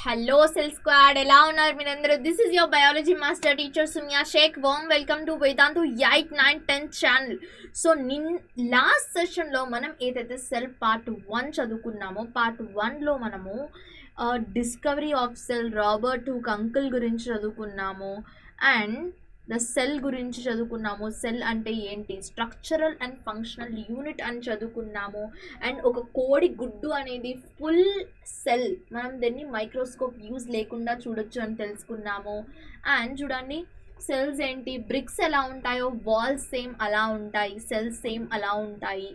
Hello cell squad, ఎలా ఉన్నారు మీరందరూ? This is your biology master teacher Sumiya Shaikh. Warm welcome to Vedantu 8, 9, 10th channel. So last సెషన్లో మనం ఏదైతే సెల్ పార్ట్ 1 చదువుకున్నామో, పార్ట్ 1లో మనము discovery of cell, Robert Hooke uncle గురించి చదువుకున్నాము అండ్ ద సెల్ గురించి చదువుకున్నాము. సెల్ అంటే ఏంటి, స్ట్రక్చరల్ అండ్ ఫంక్షనల్ యూనిట్ అని చదువుకున్నాము. అండ్ ఒక కోడి గుడ్డు అనేది ఫుల్ సెల్, మనం దాన్ని మైక్రోస్కోప్ యూజ్ లేకుండా చూడొచ్చు అని తెలుసుకున్నాము. అండ్ చూడండి, సెల్స్ ఏంటి, బ్రిక్స్ ఎలా ఉంటాయో వాల్స్ సేమ్ అలా ఉంటాయి, సెల్స్ సేమ్ అలా ఉంటాయి.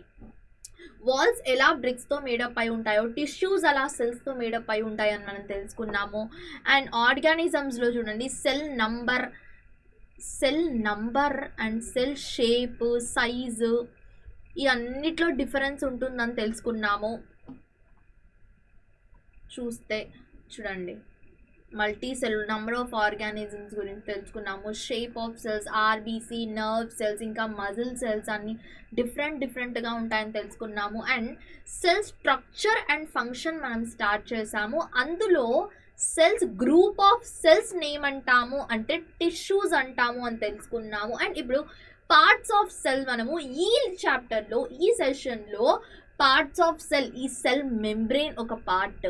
వాల్స్ ఎలా బ్రిక్స్తో మేడప్ అయి ఉంటాయో, టిష్యూస్ అలా సెల్స్తో మేడప్ అయి ఉంటాయి అని మనం తెలుసుకున్నాము. అండ్ ఆర్గానిజమ్స్లో చూడండి, cell number and cell shape, size, ఈ అన్నిట్లో డిఫరెన్స్ ఉంటుందని తెలుసుకున్నాము. చూడండి, multi cell, number of organisms గురించి తెలుసుకున్నాము. Shape of cells, RBC, nerve cells, ఇంకా మజిల్ సెల్స్ అన్ని డిఫరెంట్గా ఉంటాయని తెలుసుకున్నాము. And cell structure and function మనం స్టార్ట్ చేసాము. అందులో cells, group of cells name అంటాము, అంటే టిష్యూస్ అంటాము అని తెలుసుకున్నాము. అండ్ ఇప్పుడు పార్ట్స్ ఆఫ్ సెల్ మనము ఈ చాప్టర్లో, ఈ సెషన్లో పార్ట్స్ ఆఫ్ సెల్, ఈ సెల్ మెంబ్రెయిన్ ఒక పార్ట్.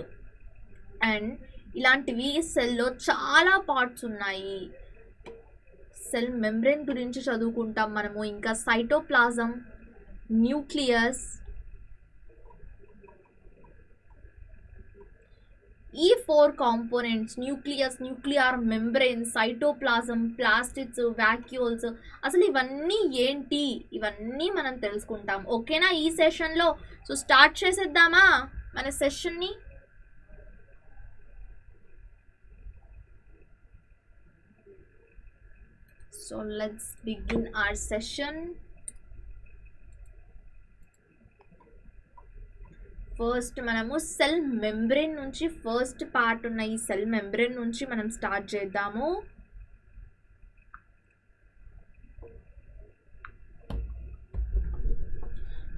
అండ్ ఇలాంటివి సెల్లో చాలా పార్ట్స్ ఉన్నాయి. సెల్ మెంబ్రెయిన్ గురించి చదువుకుంటాం మనము. ఇంకా సైటోప్లాజం, న్యూక్లియస్, ఈ 4 components, nucleus, nuclear membrane, cytoplasm, plastids, vacuoles, అసలు ఇవన్నీ ఏంటి, ఇవన్నీ మనం తెలుసుకుంటాం. ఓకేనా ఈ సెషన్లో? సో స్టార్ట్ చేసేద్దామా మన సెషన్ని? So let's begin our session. First మనము సెల్ మెంబ్రెయిన్ నుంచి, ఫస్ట్ పార్ట్ ఉన్న ఈ సెల్ మెంబ్రెయిన్ నుంచి మనం స్టార్ట్ చేద్దాము.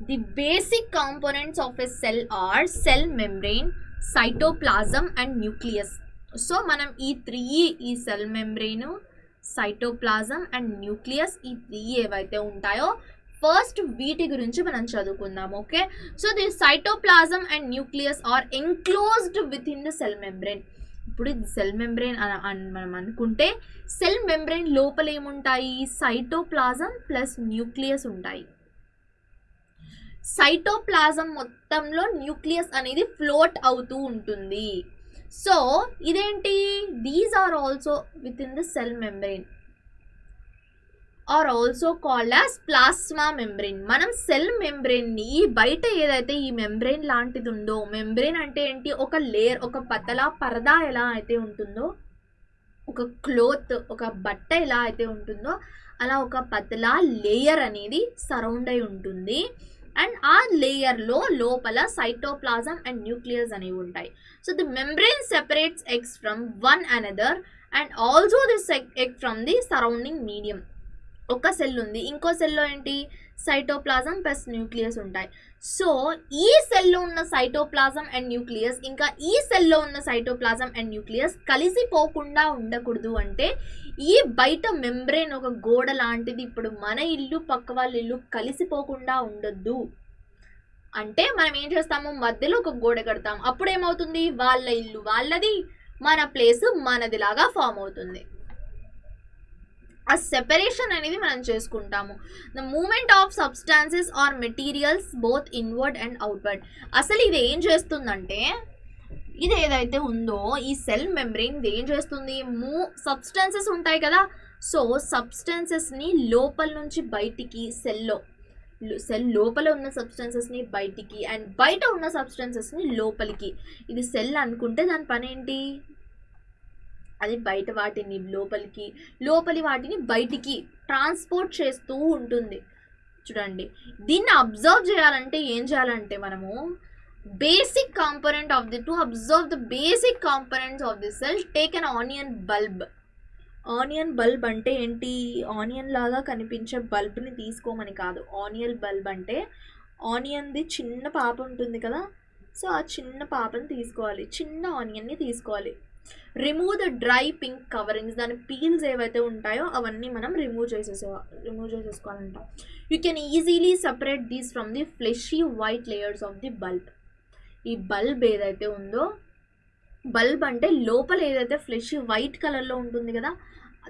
The basic components of a cell are cell membrane, cytoplasm and nucleus. So మనం ఈ cell membrane, cytoplasm and nucleus, ఈ 3 ఏవైతే ఉంటాయో ఫస్ట్ వీటి గురించి మనం చదువుకుందాం. Okay, so the cytoplasm and nucleus are enclosed within the cell membrane. ఇప్పుడు ఇది సెల్ మెంబ్రెయిన్ మనం అనుకుంటే, సెల్ మెంబ్రెయిన్ లోపల ఏముంటాయి, సైటోప్లాజం ప్లస్ న్యూక్లియస్ ఉంటాయి. సైటోప్లాజం మొత్తంలో న్యూక్లియస్ అనేది ఫ్లోట్ అవుతూ ఉంటుంది. సో ఇదేంటి, these are also within the cell membrane are also called as plasma membrane. మనం సెల్ మెంబ్రెయిన్ని, బయట ఏదైతే ఈ మెంబ్రెయిన్ లాంటిది ఉందో, మెంబ్రెయిన్ అంటే ఏంటి, ఒక లేయర్, ఒక పతలా పరదా ఎలా అయితే ఉంటుందో, ఒక క్లోత్, ఒక బట్ట ఎలా అయితే ఉంటుందో, అలా ఒక పతలా లేయర్ అనేది సరౌండ్ అయి ఉంటుంది. అండ్ ఆ లేయర్లో లోపల సైటోప్లాజం అండ్ న్యూక్లియస్ అనేవి ఉంటాయి. So the membrane separates eggs from one another and also this egg from the surrounding medium. ఒక సెల్ ఉంది, ఇంకో సెల్లో ఏంటి, సైటోప్లాజం ప్లస్ న్యూక్లియస్ ఉంటాయి. సో ఈ సెల్లో ఉన్న సైటోప్లాజం అండ్ న్యూక్లియస్, ఇంకా ఈ సెల్లో ఉన్న సైటోప్లాజం అండ్ న్యూక్లియస్ కలిసిపోకుండా ఉండకూడదు అంటే, ఈ బయట మెంబ్రెయిన్ ఒక గోడ లాంటిది. ఇప్పుడు మన ఇల్లు పక్క వాళ్ళ ఇల్లు కలిసిపోకుండా ఉండొద్దు అంటే మనం ఏం చేస్తాము, మధ్యలో ఒక గోడ కడతాం. అప్పుడు ఏమవుతుంది, వాళ్ళ ఇల్లు వాళ్ళది, మన ప్లేస్ మనదిలాగా ఫామ్ అవుతుంది. ఆ సెపరేషన్ అనేది మనం చేసుకుంటాము. The movement of substances or materials both inward and outward. అసలు ఇది ఏం చేస్తుందంటే, ఇది ఏదైతే ఉందో ఈ సెల్ మెంబ్రెయిన్ ఏం చేస్తుంది, సబ్స్టాన్సెస్ ఉంటాయి కదా, సో సబ్స్టాన్సెస్ని లోపల నుంచి బయటికి, సెల్ లోపల ఉన్న సబ్స్టాన్సెస్ని బయటికి అండ్ బయట ఉన్న సబ్స్టాన్సెస్ని లోపలికి. ఇది సెల్ అనుకుంటే దాని పని ఏంటి, అది బయట వాటిని లోపలికి, లోపలి వాటిని బయటికి ట్రాన్స్పోర్ట్ చేస్తూ ఉంటుంది. చూడండి, దీన్ని అబ్జర్వ్ చేయాలంటే ఏం చేయాలంటే, మనము basic component of the, to observe the basic components of the cell, take an onion bulb. Onion bulb అంటే ఏంటి, ఆనియన్ లాగా కనిపించే బల్బ్ని తీసుకోమని కాదు. ఆనియన్ బల్బ్ అంటే ఆనియన్ది చిన్న పాప ఉంటుంది కదా, సో ఆ చిన్న పాపని తీసుకోవాలి, చిన్న ఆనియన్ని తీసుకోవాలి. Remove the dry pink coverings, దాని పీల్స్ ఏవైతే ఉంటాయో అవన్నీ మనం రిమూవ్ చేసేసుకోవాలంట. You can easily separate these from the fleshy white layers of the bulb. ఈ బల్బ్ ఏదైతే ఉందో, బల్బ్ అంటే లోపల ఏదైతే ఫ్లెషీ వైట్ కలర్లో ఉంటుంది కదా,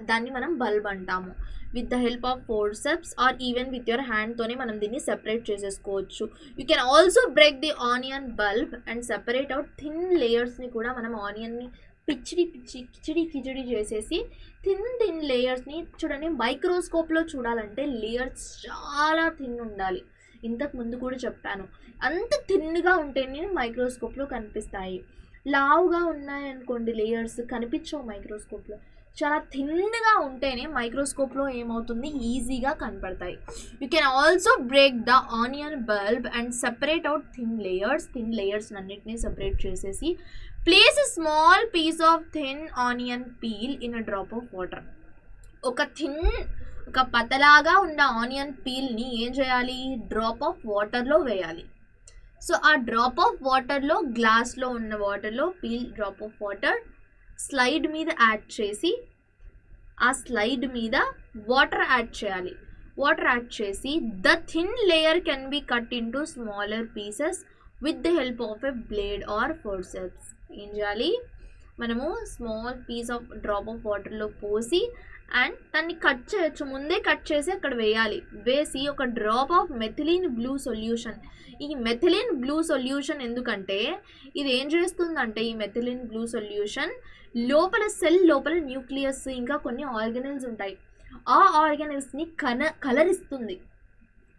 దాన్ని మనం బల్బ్ అంటాము. With the help of forceps or even with your హ్యాండ్తోనే మనం దీన్ని సెపరేట్ చేసేసుకోవచ్చు. You can also break the onion bulb and separate out thin లేయర్స్ని కూడా మనం ఆనియన్ని కిచిడి చేసేసి థిన్ లేయర్స్ని చూడండి. మైక్రోస్కోప్లో చూడాలంటే లేయర్స్ చాలా థిన్ ఉండాలి. ఇంతకు ముందు కూడా చెప్పాను, అంత థిన్గా ఉంటేనే మైక్రోస్కోప్లో కనిపిస్తాయి. లావుగా ఉన్నాయనుకోండి లేయర్స్ కనిపించవు మైక్రోస్కోప్లో. చాలా థిన్గా ఉంటేనే మైక్రోస్కోప్లో ఏమవుతుంది, ఈజీగా కనపడతాయి. You can also break the onion bulb and separate out thin layers అన్నిటినీ సెపరేట్ చేసేసి place a small piece of thin onion peel in a drop of water. ఒక పతలాగా ఉన్న ఆనియన్ పీల్ని ఏం చేయాలి, డ్రాప్ ఆఫ్ వాటర్లో వేయాలి. సో ఆ డ్రాప్ ఆఫ్ వాటర్లో, గ్లాస్లో ఉన్న వాటర్లో డ్రాప్ ఆఫ్ వాటర్ స్లైడ్ మీద యాడ్ చేసి, ఆ స్లైడ్ మీద వాటర్ యాడ్ చేయాలి. వాటర్ యాడ్ చేసి the thin layer can be cut into smaller pieces with the help of a blade or forceps. ఏం చేయాలి, మనము small piece of drop of వాటర్లో పోసి అండ్ దాన్ని కట్ చేయొచ్చు, ముందే కట్ చేసి అక్కడ వేయాలి. వేసి ఒక drop of methylene blue solution. ఈ మెథిలిన్ బ్లూ సొల్యూషన్ ఎందుకంటే ఇది ఏం చేస్తుందంటే, ఈ మెథిలిన్ బ్లూ సొల్యూషన్ లోపల సెల్ లోపల న్యూక్లియస్ ఇంకా కొన్ని ఆర్గనెల్స్ ఉంటాయి, ఆ ఆర్గనెల్స్ని కలర్ ఇస్తుంది.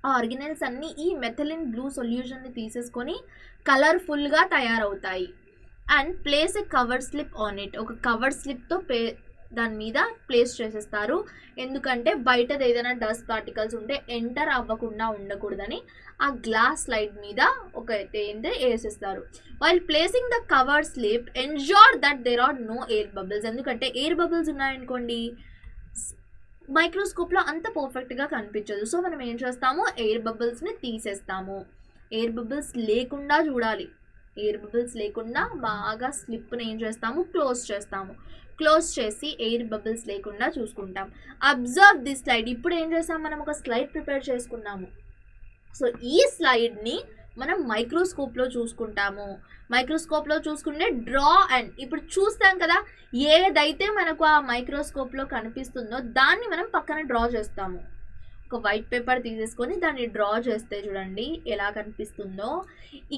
ఆ ఆర్గనెల్స్ అన్నీ ఈ మెథిలిన్ బ్లూ సొల్యూషన్ని తీసేసుకొని కలర్ఫుల్గా తయారవుతాయి. And place a cover slip on it. ఒక కవర్ స్లిప్తో దాని మీద ప్లేస్ చేసేస్తారు. ఎందుకంటే బయటది ఏదైనా డస్ట్ పార్టికల్స్ ఉంటే ఎంటర్ అవ్వకుండా ఉండకూడదని ఆ గ్లాస్ స్లైడ్ మీద ఒక ఏంటంటే వేసేస్తారు. While placing the cover slip ensure that there are no air bubbles. ఎందుకంటే ఎయిర్ బబుల్స్ ఉన్నాయనుకోండి మైక్రోస్కోప్లో అంత పర్ఫెక్ట్గా కనిపించదు. సో మనం ఏం చేస్తాము, ఎయిర్ బబుల్స్ని తీసేస్తాము. ఎయిర్ బబుల్స్ లేకుండా చూడాలి. ఎయిర్ బబుల్స్ లేకుండా బాగా స్లిప్ని ఏం చేస్తాము, క్లోజ్ చేసి ఎయిర్ బబుల్స్ లేకుండా చూసుకుంటాం. Observe the slide. ఇప్పుడు ఏం చేస్తాం, మనం ఒక స్లైడ్ ప్రిపేర్ చేసుకున్నాము. సో ఈ స్లైడ్ని మనం మైక్రోస్కోప్లో చూసుకుంటాము. మైక్రోస్కోప్లో చూసుకుంటే డ్రా అండ్ ఇప్పుడు చూస్తాం కదా, ఏదైతే మనకు ఆ మైక్రోస్కోప్లో కనిపిస్తుందో దాన్ని మనం పక్కన డ్రా చేస్తాము. ఒక వైట్ పేపర్ తీసేసుకొని దాన్ని డ్రా చేస్తే చూడండి ఎలా కనిపిస్తుందో.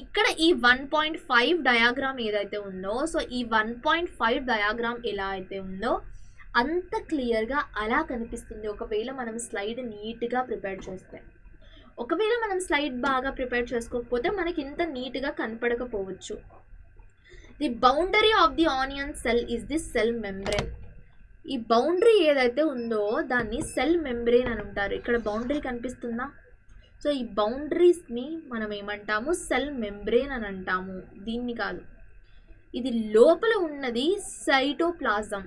ఇక్కడ ఈ 1.5 డయాగ్రామ్ ఏదైతే ఉందో, సో ఈ 1.5 డయాగ్రామ్ ఎలా అయితే ఉందో అంత క్లియర్గా అలా కనిపిస్తుంది. ఒకవేళ మనం స్లైడ్ నీట్గా ప్రిపేర్ చేస్తే. ఒకవేళ మనం స్లైడ్ బాగా ప్రిపేర్ చేసుకోకపోతే మనకి ఇంత నీట్గా కనపడకపోవచ్చు. The boundary of the onion cell is the cell membrane. ఈ బౌండరీ ఏదైతే ఉందో దాన్ని సెల్ మెంబ్రేన్ అని అంటారు. ఇక్కడ బౌండరీ కనిపిస్తుందా? సో ఈ బౌండరీస్ని మనం ఏమంటాము, సెల్ మెంబ్రేన్ అని అంటాము. దీన్ని కాదు, ఇది లోపల ఉన్నది సైటోప్లాజం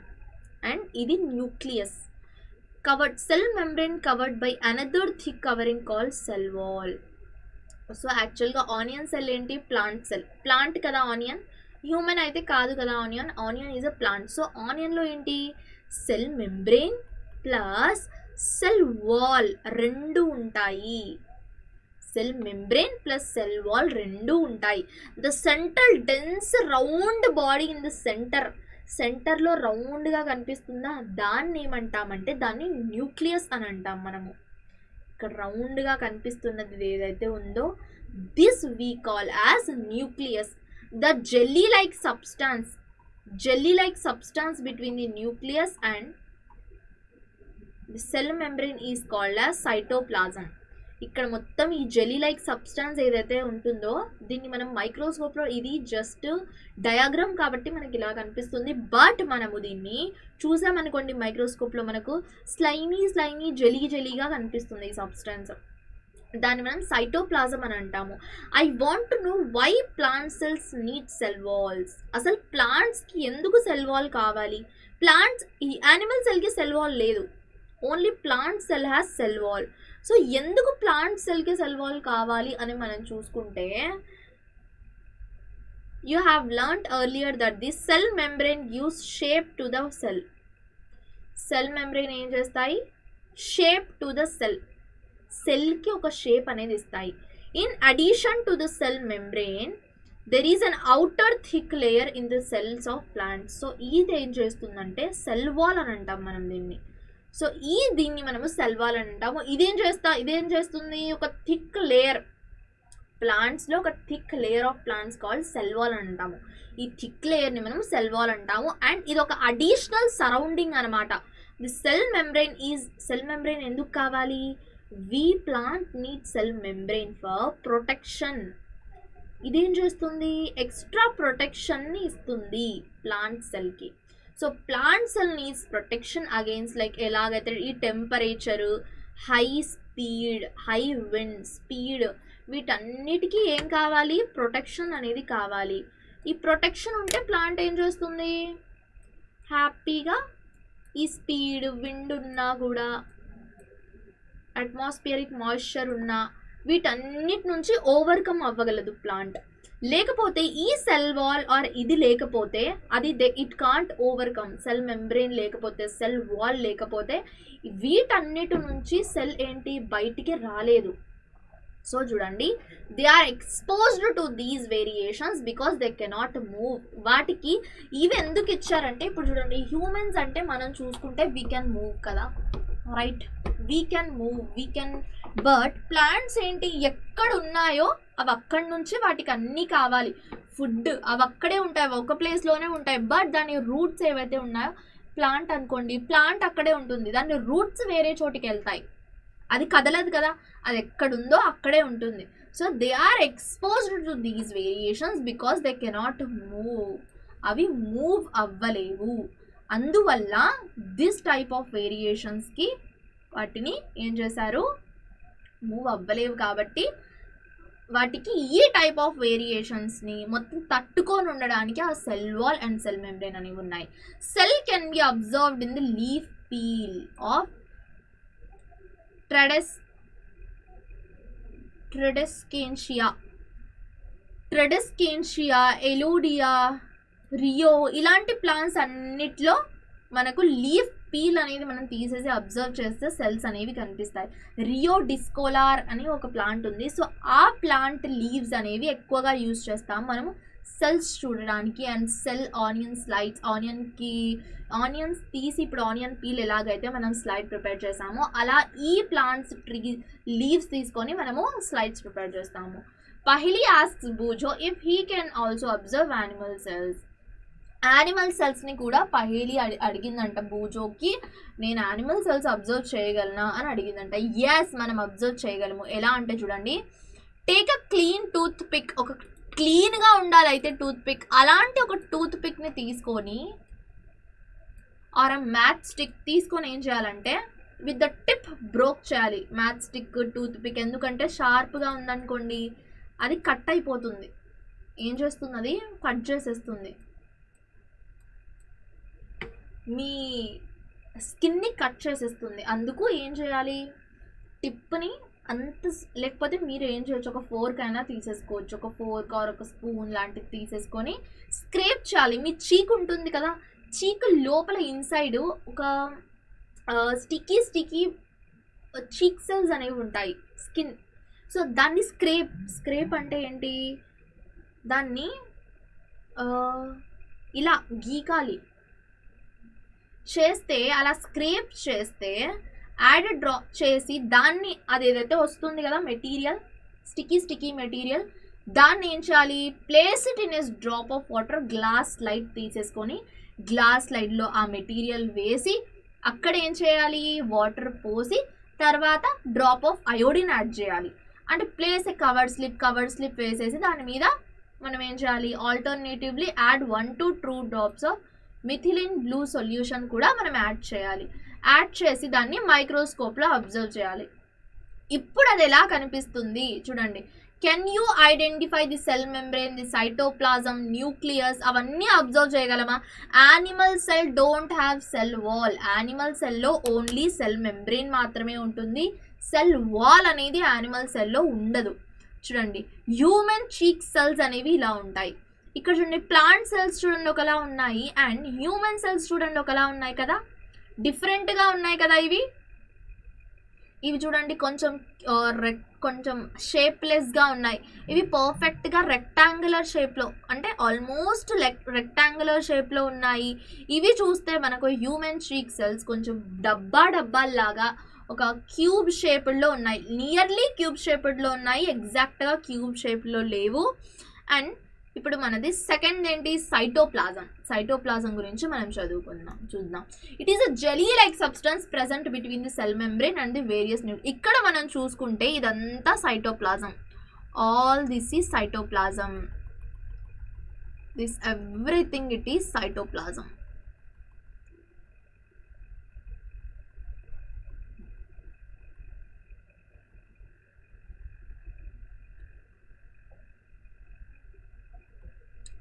అండ్ ఇది nucleus. Covered cell membrane covered by another thick covering called cell wall. So యాక్చువల్గా ఆనియన్ సెల్ ఏంటి, ప్లాంట్ సెల్. ప్లాంట్ కదా ఆనియన్, హ్యూమన్ అయితే కాదు కదా onion. Onion is a plant. So ఆనియన్లో ఏంటి, cell membrane plus cell wall రెండు ఉంటాయి. Cell membrane plus cell wall రెండు ఉంటాయి. The central dense round body in the సెంటర్లో రౌండ్గా కనిపిస్తుందా, దాన్ని ఏమంటామంటే దాన్ని న్యూక్లియస్ అని అంటాం మనము. ఇక్కడ రౌండ్గా కనిపిస్తున్నది ఏదైతే ఉందో this we call as nucleus. The jelly-like substance between the nucleus and the cell membrane is called as cytoplasm. ఇక్కడ మొత్తం ఈ జెల్లీ లైక్ సబ్స్టాన్స్ ఏదైతే ఉంటుందో దీన్ని మనం మైక్రోస్కోప్లో, ఇది జస్ట్ డయాగ్రామ్ కాబట్టి మనకి ఇలా కనిపిస్తుంది. బట్ మనము దీన్ని చూసామనుకోండి మైక్రోస్కోప్లో మనకు స్లైమీ జెలీగా కనిపిస్తుంది ఈ సబ్స్టాన్స్. దాన్ని మనం సైటోప్లాజం అని అంటాము. I want to know why plant cells need cell walls. అసలు ప్లాంట్స్కి ఎందుకు సెల్ వాల్ కావాలి? ఈ యానిమల్ సెల్కి సెల్ వాల్ లేదు, only plant cell has cell wall. So ఎందుకు ప్లాంట్ సెల్కి సెల్ వాల్ కావాలి అని మనం చూసుకుంటే, You have learnt earlier that the cell membrane gives shape to the cell. Cell membrane ఏం చేస్తాయి? షేప్ టు ద సెల్, సెల్కి ఒక షేప్ అనేది ఇస్తాయి. In addition to the cell membrane there is an outer thick layer in the cells of plants. So ఇది ఏం చేస్తుందంటే cell wall అని అంటాం మనం దీన్ని. సో దీన్ని మనము సెల్ వాల్ అని అంటాము. ఇదేం చేస్తుంది? ఒక థిక్ లేయర్, ప్లాంట్స్లో ఒక thick layer of plants called cell wall అని అంటాము. ఈ థిక్ లేయర్ని మనం సెల్ వాల్ అంటాము. అండ్ ఇది ఒక అడిషనల్ సరౌండింగ్ అనమాట. ది సెల్ మెంబ్రెయిన్ ఎందుకు కావాలి? We plant need cell membrane for protection. ఇదేం చేస్తుంది? ఎక్స్ట్రా ప్రొటెక్షన్ని ఇస్తుంది ప్లాంట్ సెల్కి. So plant cell needs protection against like ఎలాగైతే ఈ temperature, high speed, high wind speed, వీటన్నిటికీ ఏం కావాలి? ప్రొటెక్షన్ అనేది కావాలి. ఈ ప్రొటెక్షన్ ఉంటే ప్లాంట్ ఏం చేస్తుంది? హ్యాపీగా ఈ స్పీడ్, విండ్ ఉన్నా కూడా, అట్మాస్ఫియరిక్ మాయిశ్చర్ ఉన్నా వీటన్నిటి నుంచి ఓవర్కమ్ అవ్వగలదు ప్లాంట్. లేకపోతే ఈ సెల్ వాల్ ఆర్ ఇది లేకపోతే అది it can't overcome. Cell membrane లేకపోతే, సెల్ వాల్ లేకపోతే వీటన్నిటి నుంచి సెల్ ఏంటి? బయటికి రాలేదు. సో చూడండి, they are exposed to these variations because they cannot move. వాటికి ఇవి ఎందుకు ఇచ్చారంటే, ఇప్పుడు చూడండి, హ్యూమన్స్ అంటే మనం చూసుకుంటే వీ కెన్ మూవ్ కదా, right? We can move, but plants ఏంటి? ఎక్కడ ఉన్నాయో అవి అక్కడి నుంచి వాటికి అన్నీ కావాలి. ఫుడ్ అవి అక్కడే ఉంటాయి, ఒక ప్లేస్లోనే ఉంటాయి. బట్ దాని రూట్స్ ఏవైతే ఉన్నాయో, ప్లాంట్ అనుకోండి, ప్లాంట్ అక్కడే ఉంటుంది, దాని రూట్స్ వేరే చోటికి వెళ్తాయి, అది కదలదు కదా, అది ఎక్కడుందో అక్కడే ఉంటుంది. So they are exposed to these variations because they cannot move. అవి మూవ్ అవ్వలేవు. అందువల్ల దిస్ టైప్ ఆఫ్ వేరియేషన్స్కి వాటిని ఏం చేశారు? మూవ్ అవ్వలేవు. కాబట్టి వాటికి ఈ టైప్ ఆఫ్ వేరియేషన్స్ని మొత్తం తట్టుకొని ఉండడానికి ఆ cell wall and cell membrane అనేవి ఉన్నాయి. Cell can be observed in the leaf peel of Tradescantia, Elodea, Rhoeo ఇలాంటి ప్లాంట్స్ అన్నిట్లో మనకు లీఫ్ పీల్ అనేది మనం తీసేసి అబ్జర్వ్ చేస్తే సెల్స్ అనేవి కనిపిస్తాయి. రియో డిస్కోలార్ అని ఒక ప్లాంట్ ఉంది. సో ఆ ప్లాంట్ లీవ్స్ అనేవి ఎక్కువగా యూజ్ చేస్తాం మనము సెల్స్ చూడడానికి. And cell onion slides, onions తీసి ఇప్పుడు ఆనియన్ పీల్ ఎలాగైతే మనం స్లైడ్ ప్రిపేర్ చేసామో అలా ఈ ప్లాంట్స్ లీవ్స్ తీసుకొని మనము స్లైడ్స్ ప్రిపేర్ చేస్తాము. Paheli asks Boojho if he can also observe animal cells. Animal సెల్స్ని కూడా పహేలి అడిగిందంట బూజోకి, నేను యానిమల్ సెల్స్ అబ్జర్వ్ చేయగలనా అని అడిగిందంట. ఎస్, మనం అబ్జర్వ్ చేయగలము. ఎలా అంటే చూడండి, take a clean toothpick, ఒక క్లీన్గా ఉండాలి అయితే టూత్ పిక్, అలాంటి ఒక టూత్ పిక్ని తీసుకొని ఆర్ అ మ్యాచ్ స్టిక్ తీసుకొని ఏం చేయాలంటే విత్ ద టిప్ బ్రోక్ చేయాలి మ్యాచ్ స్టిక్, టూత్ పిక్. ఎందుకంటే షార్ప్గా ఉందనుకోండి అది కట్ అయిపోతుంది. ఏం చేస్తుంది? అది కట్ చేసేస్తుంది, మీ స్కిన్ని కట్ చేసేస్తుంది. అందుకు ఏం చేయాలి? టిప్ని అంత, లేకపోతే మీరు ఏం చేయొచ్చు, ఒక ఫోర్క్ అయినా తీసేసుకోవచ్చు, ఒక ఫోర్క్ ఆర్ ఒక స్పూన్ లాంటిది తీసేసుకొని స్క్రేప్ చేయాలి. మీ చీక్ ఉంటుంది కదా, చీక్ లోపల ఇన్సైడ్ ఒక స్టిక్కీ చీక్ సెల్స్ అనేవి ఉంటాయి, స్కిన్. సో దాన్ని స్క్రేప్ అంటే ఏంటి? దాన్ని ఇలా గీకాలి చేస్తే, అలా స్క్రేప్ చేస్తే యాడ్ డ్రాప్ చేసి దాన్ని, అదేదైతే వస్తుంది కదా మెటీరియల్, స్టిక్కీ మెటీరియల్, దాన్ని ఏం చేయాలి? Place it in as drop of water. Glass slide తీసేసుకొని గ్లాస్ స్లైడ్లో ఆ మెటీరియల్ వేసి అక్కడ ఏం చేయాలి? వాటర్ పోసి తర్వాత డ్రాప్ ఆఫ్ అయోడిన్ యాడ్ చేయాలి. అంటే ప్లేస్ ఏ కవర్డ్ స్లిప్ వేసేసి దాని మీద మనం ఏం చేయాలి? Alternatively add 1 to 2 drops of methylene blue solution కూడా మనం యాడ్ చేయాలి. యాడ్ చేసి దాన్ని మైక్రోస్కోప్లో అబ్జర్వ్ చేయాలి. ఇప్పుడు అది ఎలా కనిపిస్తుంది చూడండి. Can you identify the cell membrane, the cytoplasm, nucleus, అవన్నీ అబ్జర్వ్ చేయగలమా? Animal cell don't have cell wall. Animal సెల్లో ఓన్లీ సెల్ మెంబ్రెయిన్ మాత్రమే ఉంటుంది, సెల్ వాల్ అనేది యానిమల్ సెల్లో ఉండదు. చూడండి, హ్యూమన్ చీక్ సెల్స్ అనేవి ఇలా ఉంటాయి. ఇక్కడ చూడండి ప్లాంట్ సెల్స్ చూడండి ఒకలా ఉన్నాయి అండ్ హ్యూమన్ సెల్స్ చూడండి ఒకలా ఉన్నాయి కదా, డిఫరెంట్గా ఉన్నాయి కదా. ఇవి చూడండి కొంచెం కొంచెం షేప్లెస్గా ఉన్నాయి. ఇవి పర్ఫెక్ట్గా రెక్టాంగులర్ షేప్లో, అంటే ఆల్మోస్ట్ రెక్టాంగులర్ షేప్లో ఉన్నాయి. ఇవి చూస్తే మనకు హ్యూమన్ చీక్ సెల్స్ కొంచెం డబ్బాల్లాగా ఒక క్యూబ్ షేప్డ్లో ఉన్నాయి, నియర్లీ క్యూబ్ షేప్డ్లో ఉన్నాయి, ఎగ్జాక్ట్గా క్యూబ్ షేప్లో లేవు. అండ్ ఇప్పుడు మనది సెకండ్ ఏంటి, సైటోప్లాజం గురించి మనం చూద్దాం. It is a jelly like substance present between the cell membrane and the various ఇక్కడ మనం చూసుకుంటే ఇదంతా cytoplasm, all this is cytoplasm, this everything it is cytoplasm.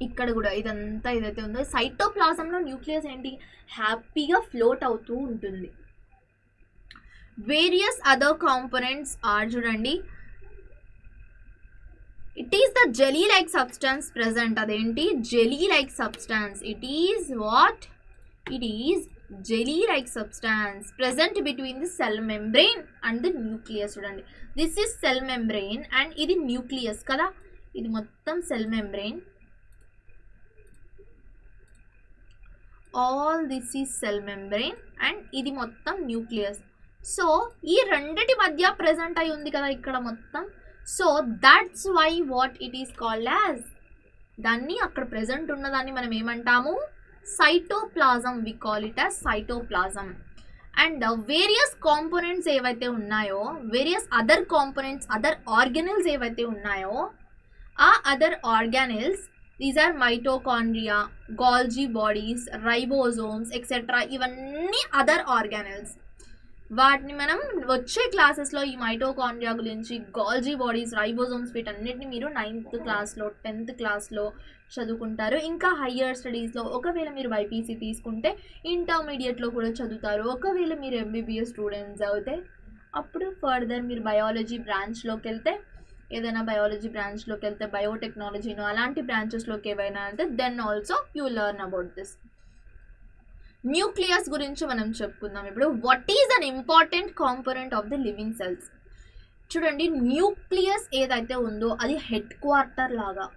ఇక్కడ కూడా ఇదంతా ఏదైతే ఉందో సైటోప్లాజంలో న్యూక్లియస్ ఏంటి హ్యాపీగా ఫ్లోట్ అవుతూ ఉంటుంది. వేరియస్ అదర్ కాంపోనెంట్స్ ఆర్ చూడండి, it is the jelly like substance present. అదేంటి jelly like substance, it is what, it is jelly like substance present between the cell membrane and the nucleus. చూడండి this is cell membrane and ఇది nucleus కదా, ఇది మొత్తం cell membrane, all this is cell membrane and ఇది మొత్తం nucleus. So ఈ రెండిటి మధ్య ప్రెసెంట్ అయి ఉంది కదా ఇక్కడ మొత్తం. So that's why what it is called as, దాన్ని అక్కడ ప్రెసెంట్ ఉన్నదాన్ని మనం ఏమంటాము cytoplasm, we call it as cytoplasm. And various components ఏవైతే ఉన్నాయో, various other components, other organelles ఏవైతే ఉన్నాయో, ఆ other organelles these are mitochondria, Golgi bodies, ribosomes etcetera, ఇవన్నీ అదర్ ఆర్గానిల్స్. వాటిని మనం వచ్చే క్లాసెస్లో ఈ మైటోకాండ్రియా గురించి, గోల్జీ బాడీస్, రైబోజోమ్స్ వీటన్నిటిని మీరు 9th క్లాస్లో 10th క్లాస్లో చదువుకుంటారు. ఇంకా హయ్యర్ స్టడీస్లో ఒకవేళ మీరు బైపీసీ తీసుకుంటే ఇంటర్మీడియట్లో కూడా చదువుతారు. ఒకవేళ మీరు ఎంబీబీఎస్ స్టూడెంట్స్ అయితే అప్పుడు ఫర్దర్ మీరు బయాలజీ బ్రాంచ్లోకి వెళ్తే, ఏదైనా బయాలజీ బ్రాంచ్లోకి వెళ్తే బయోటెక్నాలజీను అలాంటి బ్రాంచెస్లోకి ఏవైనా వెళ్తే then also you learn about this. Nucleus గురించి మనం చెప్పుకుందాం ఇప్పుడు. What is an important component of the living cells. చూడండి న్యూక్లియస్ ఏదైతే ఉందో అది హెడ్ క్వార్టర్ లాగా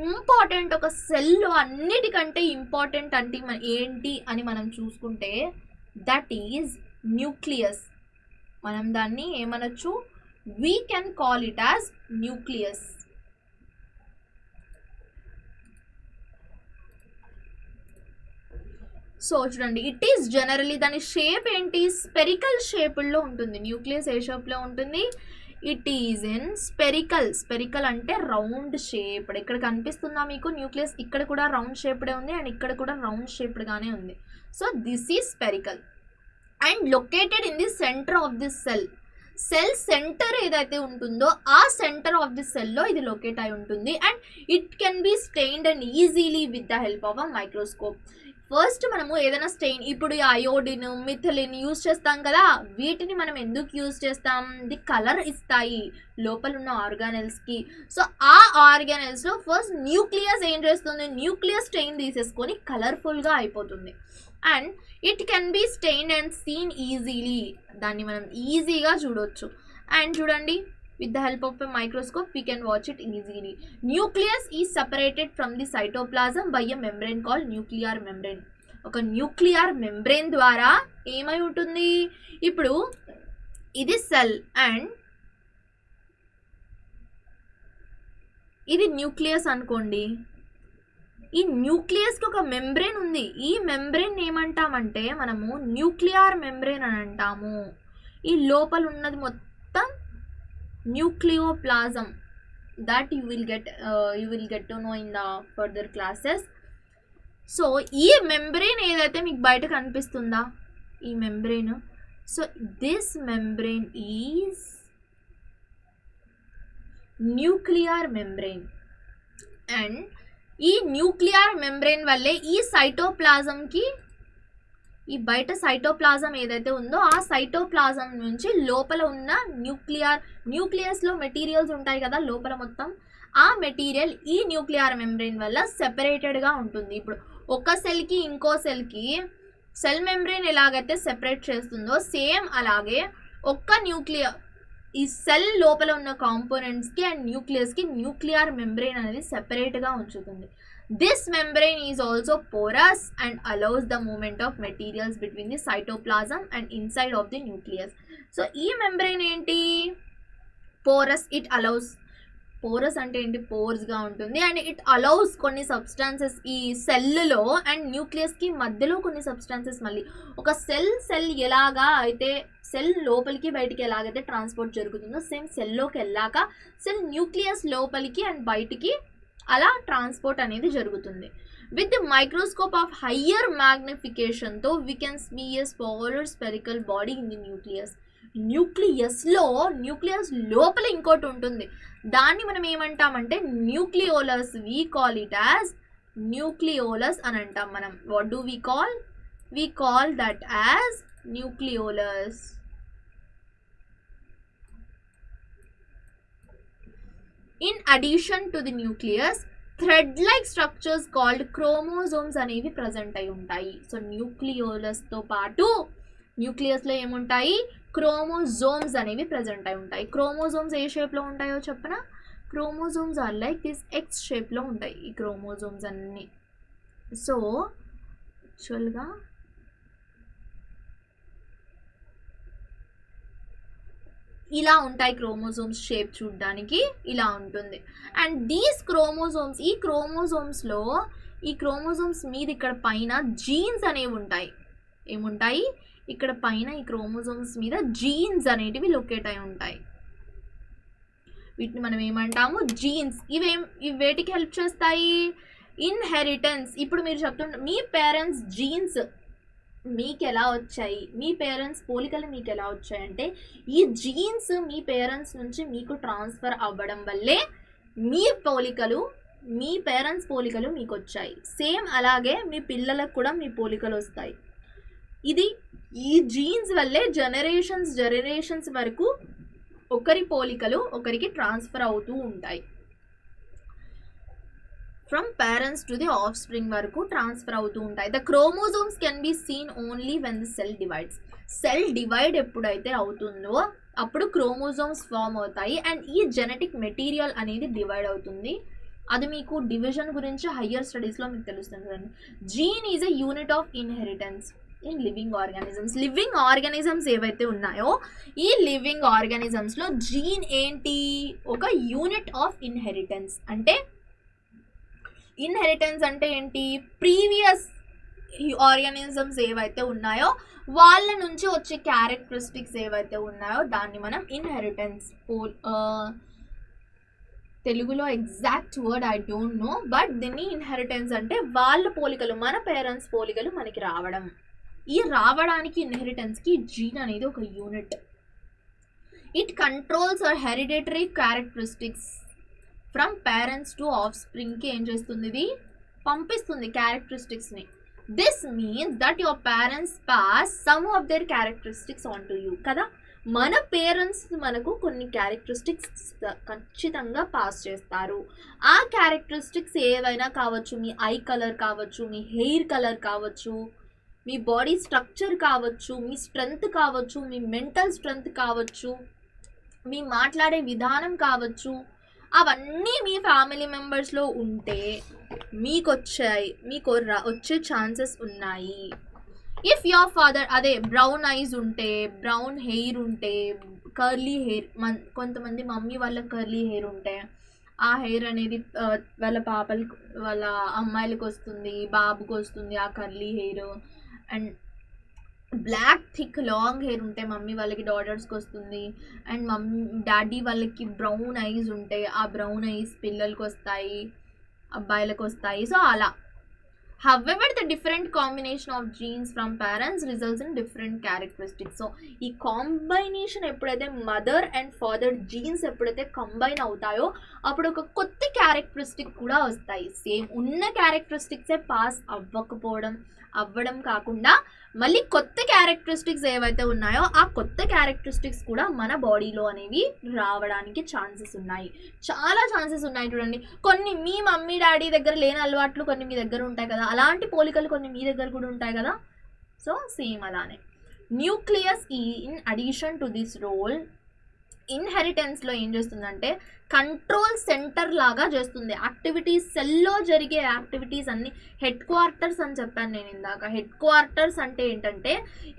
ఇంపార్టెంట్. ఒక సెల్లో అన్నిటికంటే ఇంపార్టెంట్ అంటే ఏంటి అని మనం చూసుకుంటే దట్ ఈజ్ న్యూక్లియస్. మనం దాన్ని ఏమనొచ్చు, we can call it as nucleus. So చూడండి ఇట్ ఈస్ జనరలీ దాని షేప్ ఏంటి స్పెరికల్ షేప్లో ఉంటుంది. న్యూక్లియస్ ఏ షేప్లో ఉంటుంది, ఇట్ ఈజ్ ఇన్ స్పెరికల్ అంటే రౌండ్ షేప్డ్. ఇక్కడ కనిపిస్తుందా మీకు న్యూక్లియస్, ఇక్కడ కూడా రౌండ్ షేప్డే ఉంది అండ్ ఇక్కడ కూడా రౌండ్ షేప్డ్గానే ఉంది. So this is spherical and located in the centre of this cell. Cell centre ఏదైతే ఉంటుందో ఆ సెంటర్ ఆఫ్ ది సెల్లో ఇది లొకేట్ అయి ఉంటుంది. And it can B stained and easily with the help of a microscope. First మనము ఏదైనా strain, ఇప్పుడు అయోడిన్, మిథిలిన్ యూజ్ చేస్తాం కదా, వీటిని మనం ఎందుకు యూజ్ చేస్తాం, ది కలర్ ఇస్తాయి లోపల ఉన్న ఆర్గానెల్స్కి. సో ఆ ఆర్గానెల్స్లో ఫస్ట్ న్యూక్లియస్ ఏం చేస్తుంది, న్యూక్లియస్ స్టెయిన్ తీసేసుకొని కలర్ఫుల్గా అయిపోతుంది. And it can be stain and seen easily, దాన్ని మనం ఈజీగా చూడొచ్చు. అండ్ చూడండి with the help of a microscope we can watch it easily. Nucleus is separated from the cytoplasm by a membrane called nuclear membrane. ఒక nuclear membrane ద్వారా ఏమై ఉంటుంది, ఇప్పుడు ఇది సెల్ అండ్ ఇది న్యూక్లియస్ అనుకోండి. ఈ న్యూక్లియస్కి ఒక మెంబ్రెయిన్ ఉంది. ఈ మెంబ్రెయిన్ ఏమంటామంటే మనము న్యూక్లియర్ మెంబ్రెయిన్ అని అంటాము. ఈ లోపల ఉన్నది మొత్తం nucleoplasm that you will get to know in the further classes. So ఈ మెంబ్రెయిన్ ఏదైతే మీకు బయట కనిపిస్తుందా ఈ membrane, so this membrane is nuclear membrane. And ఈ న్యూక్లియర్ మెంబ్రెయిన్ వల్లే ఈ సైటోప్లాజంకి ఈ బయట సైటోప్లాజం ఏదైతే ఉందో ఆ సైటోప్లాజం నుంచి లోపల ఉన్న న్యూక్లియస్లో మెటీరియల్స్ ఉంటాయి కదా లోపల మొత్తం, ఆ మెటీరియల్ ఈ న్యూక్లియర్ మెంబ్రెయిన్ వల్ల సెపరేటెడ్గా ఉంటుంది. ఇప్పుడు ఒక సెల్కి ఇంకో సెల్కి సెల్ మెంబ్రెయిన్ ఎలాగైతే సెపరేట్ చేస్తుందో సేమ్ అలాగే ఈ సెల్ లోపల ఉన్న కాంపోనెంట్స్కి అండ్ న్యూక్లియస్కి న్యూక్లియర్ మెంబ్రెయిన్ అనేది సెపరేట్గా ఉంచుతుంది. This membrane is also porous and allows the movement of materials between the cytoplasm and inside of the nucleus. So ఈ మెంబ్రెయిన్ ఏంటి? పోరస్. ఇట్ అలౌస్, పోరస్ అంటే ఏంటి? పోర్స్గా ఉంటుంది. అండ్ ఇట్ అలౌస్ కొన్ని substances ఈ సెల్లో అండ్ న్యూక్లియస్కి మధ్యలో కొన్ని సబ్స్టాన్సెస్, మళ్ళీ ఒక సెల్ ఎలాగా అయితే సెల్ లోపలికి బయటికి ఎలాగైతే ట్రాన్స్పోర్ట్ జరుగుతుందో సేమ్ సెల్లోకి వెళ్ళాక సెల్ న్యూక్లియస్ లోపలికి అండ్ బయటికి అలా ట్రాన్స్పోర్ట్ అనేది జరుగుతుంది. With the microscope of higher మ్యాగ్నిఫికేషన్తో we can see a smaller spherical body in the nucleus. Nucleus లోపల ఇంకోటి ఉంటుంది, దాన్ని మనం ఏమంటామంటే nucleolus. We call it as nucleolus అని అంటాం మనం. What do we call that as nucleolus. In addition to the nucleus, thread-like structures called chromosomes అనేవి ప్రజెంట్ అయి ఉంటాయి. సో న్యూక్లియోలస్తో పాటు న్యూక్లియస్లో ఏముంటాయి? క్రోమోజోమ్స్ అనేవి ప్రజెంట్ అయి ఉంటాయి. క్రోమోజోమ్స్ ఏ షేప్లో ఉంటాయో చెప్పనా? Chromosomes are like this X షేప్లో ఉంటాయి ఈ క్రోమోజోమ్స్ అన్నీ. సో యాక్చువల్గా ఇలా ఉంటాయి క్రోమోజోమ్స్. షేప్ చూడడానికి ఇలా ఉంటుంది. అండ్ దీస్ క్రోమోజోమ్స్, ఈ క్రోమోజోమ్స్ మీద ఇక్కడ పైన జీన్స్ అనేవి ఉంటాయి. ఏముంటాయి? ఇక్కడ పైన ఈ క్రోమోజోమ్స్ మీద జీన్స్ అనేటివి లొకేట్ అయి ఉంటాయి. వీటిని మనం ఏమంటాము? జీన్స్. ఇవి వేటికి హెల్ప్ చేస్తాయి? ఇన్హెరిటెన్స్. ఇప్పుడు మీరు చెప్తుంటే మీ పేరెంట్స్ జీన్స్ మీకు ఎలా వచ్చాయి, మీ పేరెంట్స్ పోలికలు మీకు ఎలా వచ్చాయంటే ఈ జీన్స్ మీ పేరెంట్స్ నుంచి మీకు ట్రాన్స్ఫర్ అవ్వడం వల్లే మీ పేరెంట్స్ పోలికలు మీకు వచ్చాయి. సేమ్ అలాగే మీ పిల్లలకు కూడా మీ పోలికలు వస్తాయి. ఈ జీన్స్ వల్లే జనరేషన్స్ వరకు ఒకరి పోలికలు ఒకరికి ట్రాన్స్ఫర్ అవుతూ ఉంటాయి. From parents to the offspring వరకు ట్రాన్స్ఫర్ అవుతూ ఉంటాయి. The chromosomes can be seen only when the cell divides. Cell divide ఎప్పుడైతే అవుతుందో అప్పుడు క్రోమోజోమ్స్ ఫామ్ అవుతాయి అండ్ ఈ జెనెటిక్ మెటీరియల్ అనేది డివైడ్ అవుతుంది. అది మీకు డివిజన్ గురించి హయ్యర్ స్టడీస్లో మీకు తెలుస్తుంది. Gene is a unit of inheritance in living organisms. Living organisms ఏవైతే ఉన్నాయో ఈ లివింగ్ ఆర్గానిజమ్స్లో జీన్ ఏంటి? ఒక యూనిట్ ఆఫ్ ఇన్హెరిటెన్స్. అంటే ఇన్హెరిటెన్స్ అంటే ఏంటి? ప్రీవియస్ ఆర్గానిజమ్స్ ఏవైతే ఉన్నాయో వాళ్ళ నుంచి వచ్చే క్యారెక్టరిస్టిక్స్ ఏవైతే ఉన్నాయో దాన్ని మనం ఇన్హెరిటెన్స్, తెలుగులో exact word I don't know, but దీన్ని ఇన్హెరిటెన్స్ అంటే వాళ్ళ పోలికలు, మన పేరెంట్స్ పోలికలు మనకి రావడం. ఈ రావడానికి ఇన్హెరిటెన్స్కి జీన్ అనేది ఒక unit. It controls or hereditary characteristics from parents to ఆఫ్ స్ప్రింగ్కి ఏం చేస్తుంది? ఇది పంపిస్తుంది క్యారెక్టరిస్టిక్స్ని. This means that your parents pass some of their characteristics on to you కదా. మన పేరెంట్స్ మనకు కొన్ని క్యారెక్టరిస్టిక్స్ ఖచ్చితంగా పాస్ చేస్తారు. ఆ క్యారెక్టరిస్టిక్స్ ఏవైనా కావచ్చు, మీ ఐ కలర్ కావచ్చు, మీ హెయిర్ కలర్ కావచ్చు, మీ బాడీ స్ట్రక్చర్ కావచ్చు, మీ స్ట్రెంగ్త్ కావచ్చు, మీ మెంటల్ స్ట్రెంగ్త్ కావచ్చు, మీ మాట్లాడే విధానం కావచ్చు, అవన్నీ మీ ఫ్యామిలీ మెంబర్స్లో ఉంటే మీకు వచ్చే ఛాన్సెస్ ఉన్నాయి. ఇఫ్ యువర్ ఫాదర్ అదే బ్రౌన్ ఐస్ ఉంటే, బ్రౌన్ హెయిర్ ఉంటే, కర్లీ హెయిర్, కొంతమంది మమ్మీ వాళ్ళ కర్లీ హెయిర్ ఉంటే ఆ హెయిర్ అనేది వాళ్ళ అమ్మాయిలకు వస్తుంది, బాబుకి వస్తుంది ఆ curly hair. And black thick long hair ఉంటే మమ్మీ వాళ్ళకి డాటర్స్కి వస్తుంది. అండ్ డాడీ వాళ్ళకి బ్రౌన్ ఐస్ ఉంటే ఆ బ్రౌన్ ఐస్ పిల్లలకి వస్తాయి, అబ్బాయిలకు వస్తాయి. సో అలా. However, the different combination of genes from parents results in different characteristics. So, ఈ కాంబైనేషన్ ఎప్పుడైతే మదర్ అండ్ ఫాదర్ జీన్స్ ఎప్పుడైతే కంబైన్ అవుతాయో అప్పుడు ఒక కొత్త క్యారెక్టరిస్టిక్ కూడా వస్తాయి. సేమ్ ఉన్న క్యారెక్టరిస్టిక్సే పాస్ అవ్వకపోవడం, అవ్వడం కాకుండా మళ్ళీ కొత్త క్యారెక్టరిస్టిక్స్ ఏవైతే ఉన్నాయో ఆ కొత్త క్యారెక్టరిస్టిక్స్ కూడా మన బాడీలో అనేవి రావడానికి ఛాన్సెస్ ఉన్నాయి. చాలా ఛాన్సెస్ ఉన్నాయి. చూడండి, కొన్ని మీ మమ్మీ డాడీ దగ్గర లేని అలవాట్లు కొన్ని మీ దగ్గర ఉంటాయి కదా, అలాంటి పోలికలు కొన్ని మీ దగ్గర కూడా ఉంటాయి కదా. సో సేమ్ అలానే nucleus in addition to this role ఇన్హెరిటెన్స్లో ఏం చేస్తుందంటే కంట్రోల్ సెంటర్ లాగా చేస్తుంది. యాక్టివిటీస్ సెల్లో జరిగే యాక్టివిటీస్ అన్ని హెడ్ క్వార్టర్స్ అని చెప్పాను నేను ఇందాక. హెడ్ క్వార్టర్స్ అంటే ఏంటంటే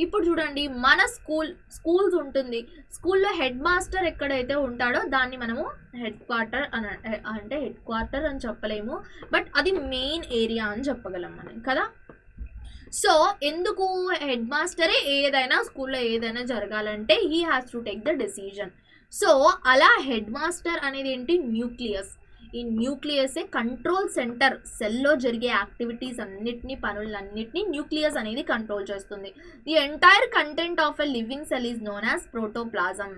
ఇప్పుడు చూడండి, మన స్కూల్స్ ఉంటుంది, స్కూల్లో హెడ్ మాస్టర్ ఎక్కడైతే ఉంటాడో దాన్ని మనము హెడ్ క్వార్టర్ అంటే హెడ్ క్వార్టర్ అని చెప్పలేము, బట్ అది మెయిన్ ఏరియా అని చెప్పగలం మనం కదా. సో ఎందుకు హెడ్ మాస్టరే ఏదైనా స్కూల్లో ఏదైనా జరగాలంటే he has to take the decision. So అలా హెడ్ మాస్టర్ అనేది ఏంటి, న్యూక్లియస్. ఈ న్యూక్లియసే కంట్రోల్ సెంటర్, సెల్లో జరిగే యాక్టివిటీస్ అన్నిటినీ పనులన్నిటినీ న్యూక్లియస్ అనేది కంట్రోల్ చేస్తుంది. The entire content of a living cell is known as protoplasm.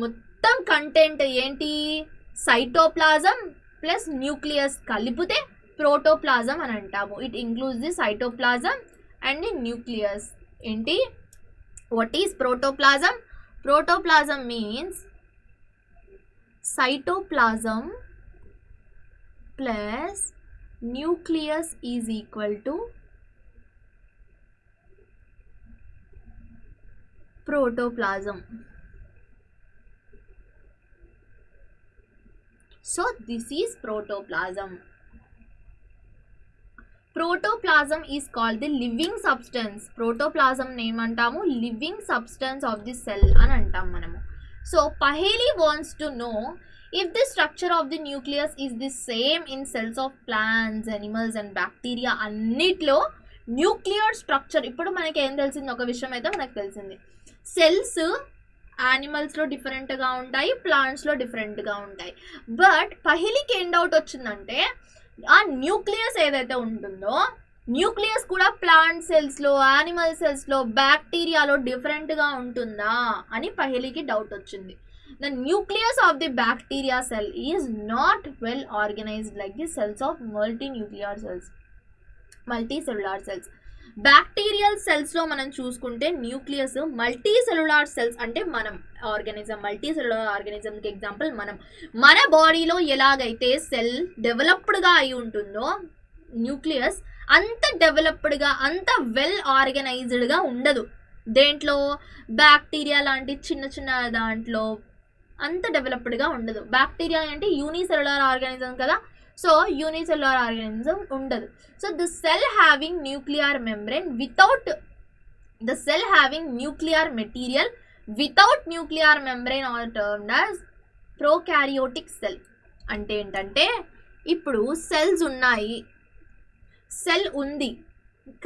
మొత్తం కంటెంట్ ఏంటి, సైటోప్లాజం ప్లస్ న్యూక్లియస్ కలిపితే ప్రోటోప్లాజం అని అంటాము. It includes the cytoplasm and the nucleus. ఏంటి, what is protoplasm? Protoplasm means cytoplasm plus nucleus is equal to protoplasm. So this is protoplasm. Protoplasm is called the living substance. Protoplasm name antamu living substance of the cell అని అంటాం మనము. So Paheli wants to know if the structure of the nucleus is the same in cells of plants, animals and bacteria. అన్నిట్లో nuclear structure ఇప్పుడు మనకి ఏం తెలిసింది, ఒక విషయం అయితే మనకు తెలిసింది, సెల్స్ యానిమల్స్లో డిఫరెంట్గా ఉంటాయి, ప్లాంట్స్లో డిఫరెంట్గా ఉంటాయి. బట్ పహిలికి ఏం డౌట్ వచ్చిందంటే ఆ న్యూక్లియస్ ఏదైతే ఉంటుందో న్యూక్లియస్ కూడా ప్లాంట్ సెల్స్లో, యానిమల్ సెల్స్లో, బ్యాక్టీరియాలో డిఫరెంట్గా ఉంటుందా అని పహలికి డౌట్ వచ్చింది. The nucleus of the bacteria cell is not well organised like the cells of multicellular cells. Bacterial సెల్స్లో మనం చూసుకుంటే న్యూక్లియస్, మల్టీసెల్యులార్ సెల్స్ అంటే మనం ఆర్గానిజం, మల్టీసెల్యులార్ ఆర్గానిజంకి ఎగ్జాంపుల్ మన బాడీలో ఎలాగైతే సెల్ డెవలప్డ్గా అయి ఉంటుందో న్యూక్లియస్ అంత డెవలప్డ్గా, అంత వెల్ ఆర్గనైజ్డ్గా ఉండదు. దేంట్లో, బ్యాక్టీరియా లాంటి చిన్న చిన్న దాంట్లో అంత డెవలప్డ్గా ఉండదు. బ్యాక్టీరియా అంటే యూనిసెల్యులార్ ఆర్గానిజం కదా, సో యూనిసెల్యులార్ ఆర్గానిజం ఉండదు. So the cell having nuclear membrane without the cell having nuclear material without nuclear membrane are termed as prokaryotic cell. అంటే ఏంటంటే ఇప్పుడు సెల్స్ ఉన్నాయి, సెల్ ఉంది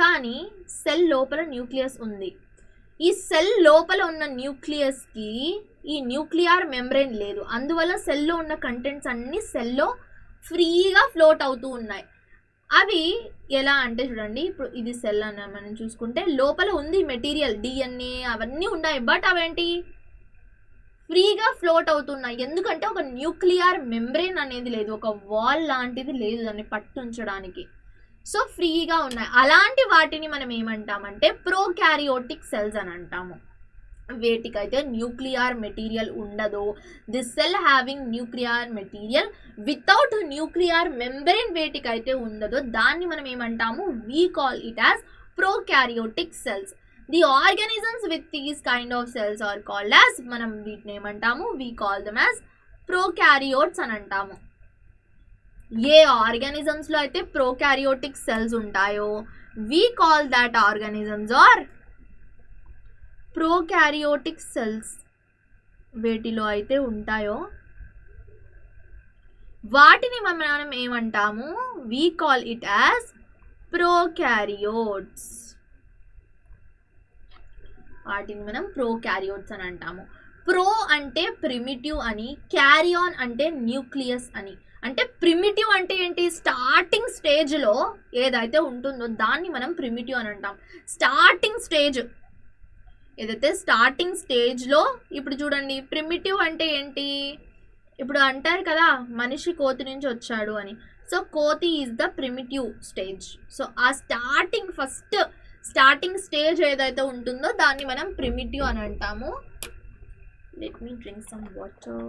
కానీ సెల్ లోపల న్యూక్లియస్ ఉంది. ఈ సెల్ లోపల ఉన్న న్యూక్లియస్కి ఈ న్యూక్లియర్ మెంబ్రెయిన్ లేదు, అందువల్ల సెల్లో ఉన్న కంటెంట్స్ అన్నీ సెల్లో ఫ్రీగా ఫ్లోట్ అవుతూ ఉన్నాయి. అవి ఎలా అంటే చూడండి, ఇప్పుడు ఇది సెల్ అన్న మనం చూసుకుంటే లోపల ఉంది మెటీరియల్, డిఎన్ఏ అవన్నీ ఉన్నాయి, బట్ అవేంటి ఫ్రీగా ఫ్లోట్ అవుతున్నాయి. ఎందుకంటే ఒక న్యూక్లియర్ మెంబ్రెయిన్ అనేది లేదు, ఒక వాల్ లాంటిది లేదు దాన్ని పట్టుంచడానికి. సో ఫ్రీగా ఉన్నాయి. అలాంటి వాటిని మనం ఏమంటామంటే ప్రోకారియోటిక్ సెల్స్ అని అంటాము. వేటికైతే న్యూక్లియర్ మెటీరియల్ ఉండదు, the cell having nuclear material without nuclear membrane వేటికైతే ఉండదో దాన్ని మనం ఏమంటాము, we call it as prokaryotic cells. The organisms with these kind of cells are called as, మనం వీటిని ఏమంటాము, we call them as prokaryotes అని అంటాము. ఏ ఆర్గానిజమ్స్లో అయితే ప్రోకారియోటిక్ సెల్స్ ఉంటాయో we call that organisms are prokaryotic cells. వేటిలో అయితే ఉంటాయో వాటిని మనం ఏమంటాము, we call it as prokaryotes. వాటిని మనం ప్రోకారియోట్స్ అని అంటాము. ప్రో అంటే ప్రిమిటివ్ అని, క్యారియాన్ అంటే న్యూక్లియస్ అని. అంటే ప్రిమిటివ్ అంటే ఏంటి, స్టార్టింగ్ స్టేజ్లో ఏదైతే ఉంటుందో దాన్ని మనం ప్రిమిటివ్ అని అంటాం. స్టార్టింగ్ స్టేజ్ ఏదైతే స్టార్టింగ్ స్టేజ్లో, ఇప్పుడు చూడండి ప్రిమిటివ్ అంటే ఏంటి, ఇప్పుడు అంటారు కదా మనిషి కోతి నుంచి వచ్చాడు అని. సో కోతి is the primitive stage. So ఆ స్టార్టింగ్ స్టేజ్ ఏదైతే ఉంటుందో దాన్ని మనం ప్రిమిటివ్ అని అంటాము. Let me drink some water.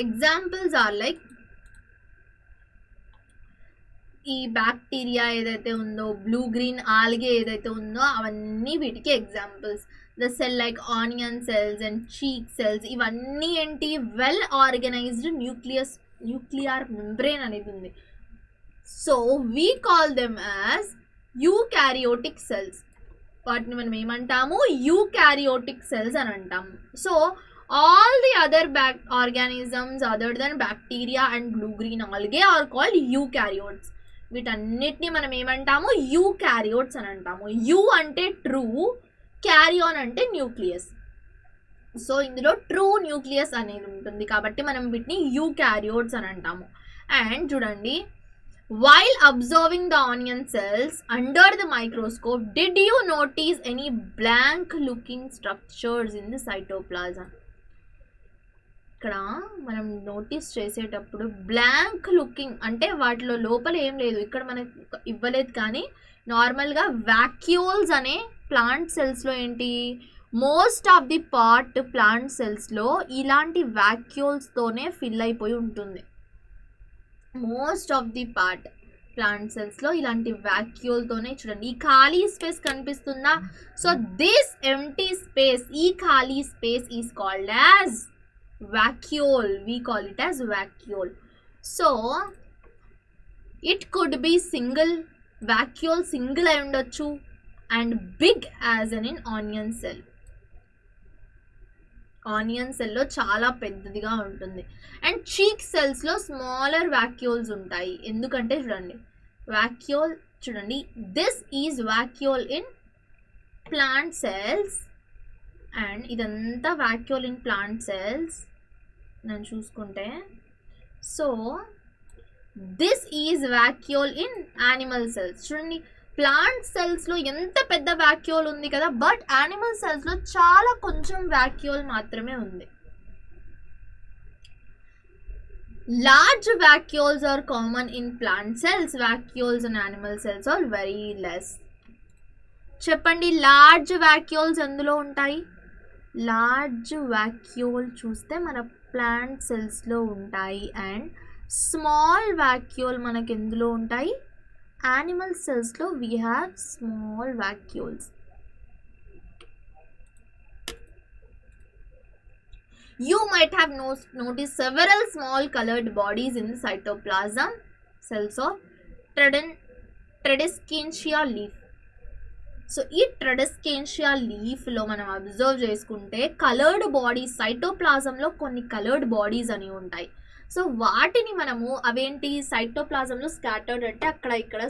Examples are like ఈ బ్యాక్టీరియా ఏదైతే ఉందో, బ్లూ గ్రీన్ ఆల్గే ఏదైతే ఉందో అవన్నీ వీటికి examples. The cell like onion cells and cheek cells ఇవన్నీ ఏంటి వెల్ ఆర్గనైజ్డ్ న్యూక్లియర్ మెంబ్రేన్ అనేది ఉంది. So we call them as eukaryotic cells. వాటిని మనం ఏమంటాము యూకారియోటిక్ సెల్స్ అని అంటాము. So all the other organisms other than bacteria and blue green algae are called eukaryotes. వీటన్నిటిని మనం ఏమంటాము యూకారియోట్స్ అని అంటాము. యూ అంటే ట్రూ, క్యారియాన్ అంటే న్యూక్లియస్. సో ఇందులో ట్రూ న్యూక్లియస్ అనేది ఉంటుంది కాబట్టి మనం వీటిని యూకారియోట్స్ అని అంటాము. అండ్ చూడండి, while observing the onion cells under the microscope, did you notice any blank looking structures in the cytoplasm? ఇక్కడ మనం నోటీస్ చేసేటప్పుడు బ్లాంక్ లుకింగ్ అంటే వాటిలో లోపల ఏం లేదు, ఇక్కడ మనకు ఇవ్వలేదు. కానీ నార్మల్గా వాక్యూల్స్ అనే ప్లాంట్ సెల్స్లో ఏంటి most of the part plant సెల్స్లో ఇలాంటి వాక్యూల్స్తోనే ఫిల్ అయిపోయి ఉంటుంది. Most of the part plant సెల్స్లో ఇలాంటి వాక్యూల్తోనే చూడండి. ఈ ఖాళీ స్పేస్ కనిపిస్తుందా? సో దిస్ ఎంప్టీ స్పేస్, ఈ ఖాళీ space is called as vacuole. We call it as vacuole. So it could be single vacuole, single అయి ఉండొచ్చు, and big as in onion cell. Onion సెల్లో చాలా పెద్దదిగా ఉంటుంది. అండ్ చీక్ సెల్స్లో స్మాలర్ వాక్యూల్స్ ఉంటాయి. ఎందుకంటే చూడండి వాక్యూల్ చూడండి, this is vacuole in plant cells and ఇదంతా వాక్యూల్ ఇన్ ప్లాంట్ సెల్స్ నేను చూసుకుంటే. So this is vacuole in animal cells. చూడండి ప్లాంట్ సెల్స్లో ఎంత పెద్ద వాక్యూల్ ఉంది కదా, బట్ యానిమల్ సెల్స్లో చాలా కొంచెం వాక్యూల్ మాత్రమే ఉంది. Large vacuoles are common in plant cells, vacuoles in animal cells are very less. చెప్పండి లార్జ్ వాక్యూల్స్ ఎందులో ఉంటాయి? లార్జ్ వాక్యూల్ చూస్తే మన ప్లాంట్ సెల్స్లో ఉంటాయి. అండ్ స్మాల్ వాక్యూల్ మనకి ఎందులో ఉంటాయి? యానిమల్ సెల్స్లో we have small vacuoles. You might have noticed several small colored bodies in the cytoplasm cells of Tradescantia leaf. So ఈ ట్రెడెస్కేన్షియా లీఫ్లో మనం అబ్జర్వ్ చేసుకుంటే కలర్డ్ బాడీస్, సైటోప్లాజంలో కొన్ని కలర్డ్ బాడీస్ అని ఉంటాయి. సో వాటిని మనము అవేంటి సైటోప్లాజంలో స్కాటర్డ్ అంటే అక్కడ ఇక్కడ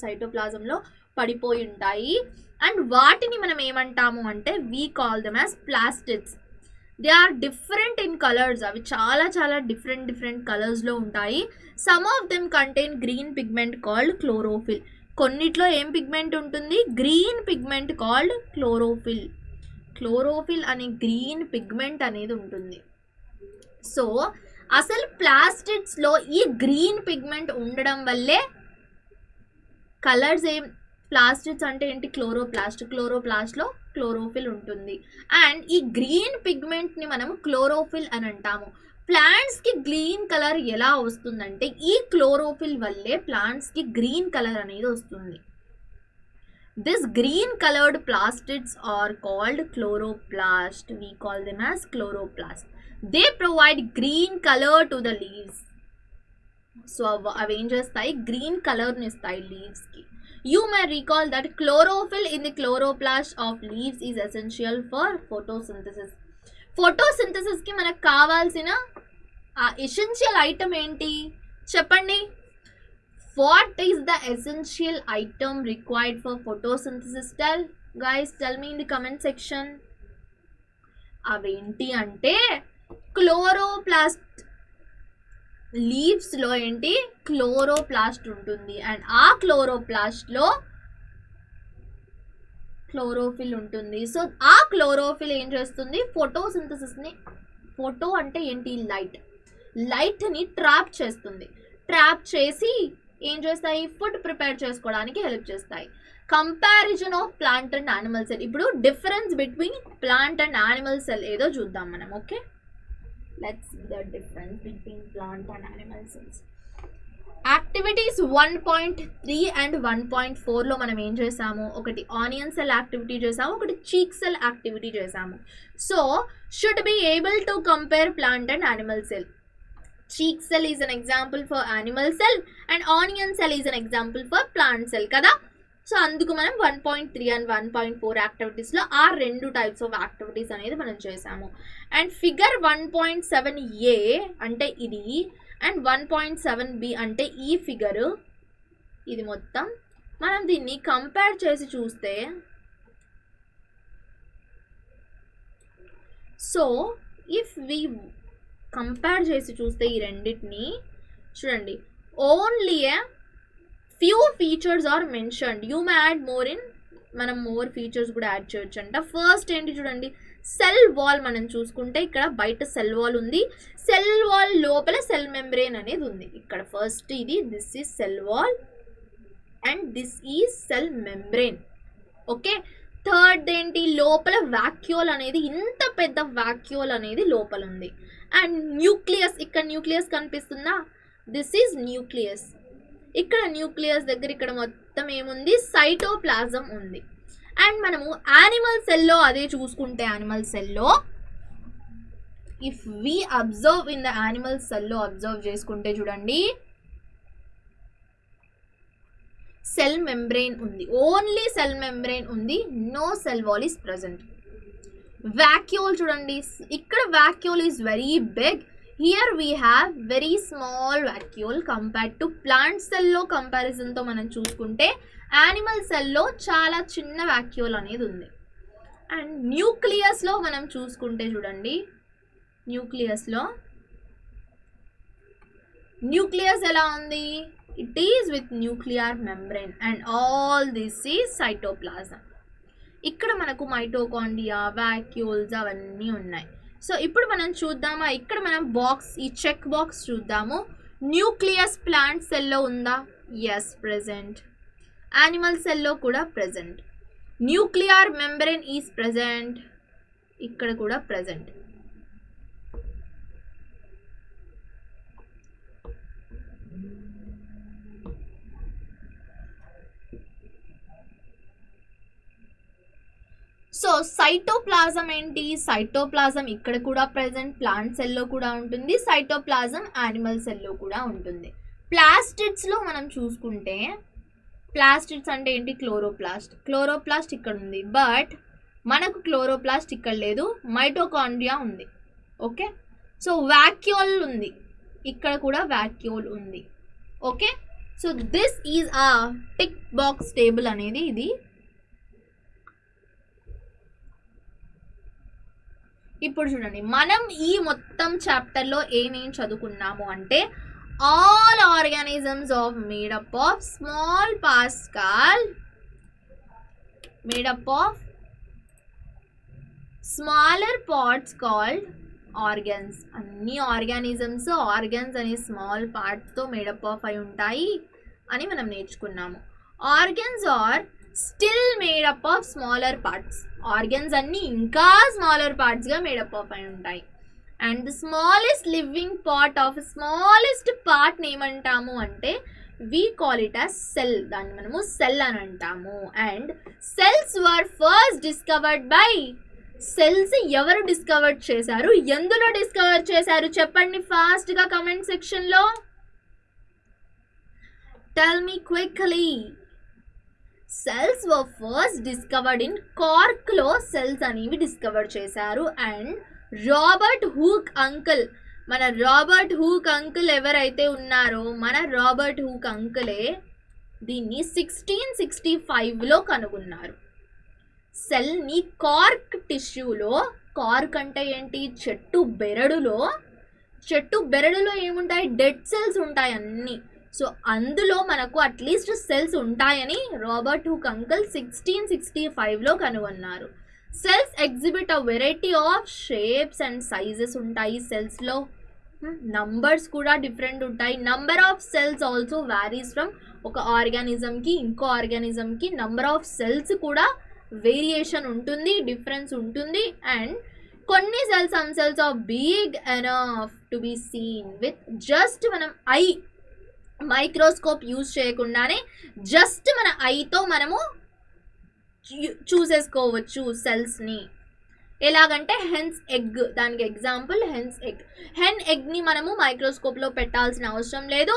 సైటోప్లాజంలో పడిపోయి ఉంటాయి. అండ్ వాటిని మనం ఏమంటాము అంటే we call them as plastids. They are different in colours. అవి చాలా చాలా డిఫరెంట్ కలర్స్లో ఉంటాయి. Some of them contain green pigment called chlorophyll. కొన్నిట్లో ఏం పిగ్మెంట్ ఉంటుంది? Green pigment called chlorophyll. Chlorophyll అనే గ్రీన్ పిగ్మెంట్ అనేది ఉంటుంది. సో అసలు ప్లాస్టిడ్స్లో ఈ గ్రీన్ పిగ్మెంట్ ఉండడం వల్లే కలర్స్ ఏం ప్లాస్టిడ్స్ అంటే ఏంటి? క్లోరోప్లాస్ట్లో క్లోరోఫిల్ ఉంటుంది. అండ్ ఈ గ్రీన్ పిగ్మెంట్ని మనం క్లోరోఫిల్ అని అంటాము. ప్లాంట్స్కి గ్రీన్ కలర్ ఎలా వస్తుందంటే ఈ క్లోరోఫిల్ వల్లే ప్లాంట్స్కి గ్రీన్ కలర్ అనేది వస్తుంది. This green coloured plastids are called chloroplast. We call them as chloroplast. They provide green colour to the leaves. So అవి ఏం చేస్తాయి? గ్రీన్ కలర్ని ఇస్తాయి లీవ్స్కి. You may recall that chlorophyll in the chloroplast of leaves is essential for photosynthesis. Photosynthesis కి మనకు కావాల్సిన ఆ essential item ఏంటి చెప్పండి. What is the essential item required for photosynthesis? Tell me in the comment section. అవేంటి అంటే chloroplast. లీవ్స్లో ఏంటి chloroplast ఉంటుంది అండ్ ఆ క్లోరోప్లాస్ట్లో క్లోరోఫిల్ ఉంటుంది. సో ఆ క్లోరోఫిల్ ఏం చేస్తుంది ఫోటోసింథసిస్ని. ఫోటో అంటే ఏంటి లైట్ని ట్రాప్ చేస్తుంది. ట్రాప్ చేసి ఏం చేస్తాయి ఫుడ్ ప్రిపేర్ చేసుకోవడానికి హెల్ప్ చేస్తాయి. Comparison of plant and animal cell. ఇప్పుడు difference between plant and animal cell ఏదో చూద్దాం మనం. Okay, let's see the difference between plant and animal cells. Activities 1.3 and 1.4 లో మనం ఏం చేసాము, ఒకటి ఆనియన్ సెల్ యాక్టివిటీ చేసాము, ఒకటి చీక్ సెల్ యాక్టివిటీ చేసాము. So should be able to compare plant and animal cell. Cheek cell is an example for animal cell and onion cell is an example for plant cell కదా. So అందుకు మనం 1.3 and 1.4 యాక్టివిటీస్లో ఆ రెండు types of activities అనేది మనం చేసాము. And figure 1.7a అంటే ఇది అండ్ 1.7b అంటే ఈ ఫిగరు, ఇది మొత్తం మనం దీన్ని కంపేర్ చేసి చూస్తే, సో ఇఫ్ వి కంపేర్ చేసి చూస్తే ఈ రెండింటిని చూడండి, only few features are mentioned. You may add more in, మనం మోర్ ఫీచర్స్ కూడా యాడ్ చేయొచ్చు అంట. ఫస్ట్ ఏంటి చూడండి, సెల్ వాల్ మనం చూసుకుంటే ఇక్కడ బయట సెల్ వాల్ ఉంది, సెల్ వాల్ లోపల సెల్ మెంబ్రేన్ అనేది ఉంది. ఇక్కడ ఫస్ట్ ఇది this is cell wall and this is cell membrane. Okay, third ఏంటి లోపల వాక్యూల్ అనేది, ఇంత పెద్ద వాక్యూల్ అనేది లోపల ఉంది. అండ్ న్యూక్లియస్, ఇక్కడ న్యూక్లియస్ కనిపిస్తుందా, దిస్ ఈజ్ న్యూక్లియస్. ఇక్కడ న్యూక్లియస్ దగ్గర ఇక్కడ మొత్తం ఏముంది సైటోప్లాజం ఉంది. అండ్ మనము యానిమల్ సెల్లో అదే చూసుకుంటే, యానిమల్ సెల్లో if we observe in the animal సెల్లో అబ్జర్వ్ చేసుకుంటే చూడండి, సెల్ మెంబ్రెయిన్ ఉంది, ఓన్లీ సెల్ మెంబ్రెయిన్ ఉంది, no cell wall is present. Vacuole చూడండి, ఇక్కడ vacuole is very big, here we have very small vacuole compared to plant cell లో comparison తో మనం చూసుకుంటే యానిమల్ సెల్ లో చాలా చిన్న వాక్యూల్ అనేది ఉంది. అండ్ న్యూక్లియస్ లో మనం చూసుకుంటే చూడండి, న్యూక్లియస్ ఎలా ఉంది, it is with nuclear membrane and all this is cytoplasm. ఇక్కడ మనకు మైటోకాండ్రియా, వాక్యూల్స్ అవన్నీ ఉన్నాయి. సో ఇప్పుడు మనం చూద్దామా, ఇక్కడ మనం బాక్స్, ఈ చెక్ బాక్స్ చూద్దాము. న్యూక్లియస్ ప్లాంట్ సెల్లో ఉందా, ఎస్ ప్రెజెంట్. యానిమల్ సెల్లో కూడా present. Nuclear membrane is present, ఇక్కడ కూడా ప్రెజెంట్. సో సైటోప్లాజం ఏంటి, సైటోప్లాజం ఇక్కడ కూడా ప్రెజెంట్, ప్లాంట్ సెల్లో కూడా ఉంటుంది, సైటోప్లాజం యానిమల్ సెల్లో కూడా ఉంటుంది. ప్లాస్టిడ్స్లో మనం చూసుకుంటే, ప్లాస్టిడ్స్ అంటే ఏంటి క్లోరోప్లాస్ట్ ఇక్కడ ఉంది, బట్ మనకు క్లోరోప్లాస్ట్ ఇక్కడ లేదు, మైటోకాండ్రియా ఉంది. ఓకే, సో వాక్యూల్ ఉంది, ఇక్కడ కూడా వాక్యూల్ ఉంది. ఓకే, సో దిస్ ఈజ్ ఆ టిక్ బాక్స్ టేబుల్ అనేది ఇది. ఇప్పుడు చూడండి, మనం ఈ మొత్తం చాప్టర్లో ఏమేం చదువుకున్నాము అంటే, all organisms of made up of small parts called, made up of smaller parts called organs. అన్ని ఆర్గానిజమ్స్ ఆర్గన్స్ అనే స్మాల్ పార్ట్స్తో మేడప్ ఆఫ్ అయి ఉంటాయి అని మనం నేర్చుకున్నాము. Organs are still made up of smaller parts. Organs అన్ని ఇంకా స్మాలర్ పార్ట్స్గా మేడప్ ఆఫ్ అయి ఉంటాయి. And the smallest living part of smallest పార్ట్ని ఏమంటాము అంటే we call it as cell. దాన్ని మనము సెల్ అని అంటాము. And cells were first discovered by, cells ఎవరు డిస్కవర్ చేశారు, ఎందులో డిస్కవర్ చేశారు చెప్పండి ఫాస్ట్గా కమెంట్ సెక్షన్లో. Tell me quickly. Cells were first discovered in కార్క్లో సెల్స్ అనేవి డిస్కవర్ చేశారు. అండ్ రాబర్ట్ హూక్ అంకుల్, మన రాబర్ట్ హూక్ అంకుల్ ఎవరైతే ఉన్నారో మన రాబర్ట్ హూక్ అంకులే దీన్ని 1665లో కనుగొన్నారు. సెల్ని కార్క్ టిష్యూలో, కార్క్ అంటే ఏంటి, చెట్టు బెరడులో ఏముంటాయి, డెడ్ సెల్స్ ఉంటాయి అన్నీ. సో అందులో మనకు అట్లీస్ట్ సెల్స్ ఉంటాయని రాబర్ట్ హూక్ అంకుల్ 1665లో కనుగొన్నారు. Cells exhibit a variety of shapes and sizes ఉంటాయి సెల్స్లో. నంబర్స్ కూడా డిఫరెంట్ ఉంటాయి. Number of cells also varies from ఒక ఆర్గానిజంకి ఇంకో ఆర్గానిజంకి నంబర్ ఆఫ్ సెల్స్ కూడా వేరియేషన్ ఉంటుంది, డిఫరెన్స్ ఉంటుంది. అండ్ కొన్ని cells, some cells are big enough to be seen with just మనం ఐ మైక్రోస్కోప్ యూజ్ చేయకుండానే జస్ట్ మన ఐతో మనము చూసేసుకోవచ్చు సెల్స్ని. ఎలాగంటే హెన్స్ ఎగ్, దానికి ఎగ్జాంపుల్ హెన్స్ ఎగ్. హెన్ ఎగ్ని మనము మైక్రోస్కోప్లో పెట్టాల్సిన అవసరం లేదు,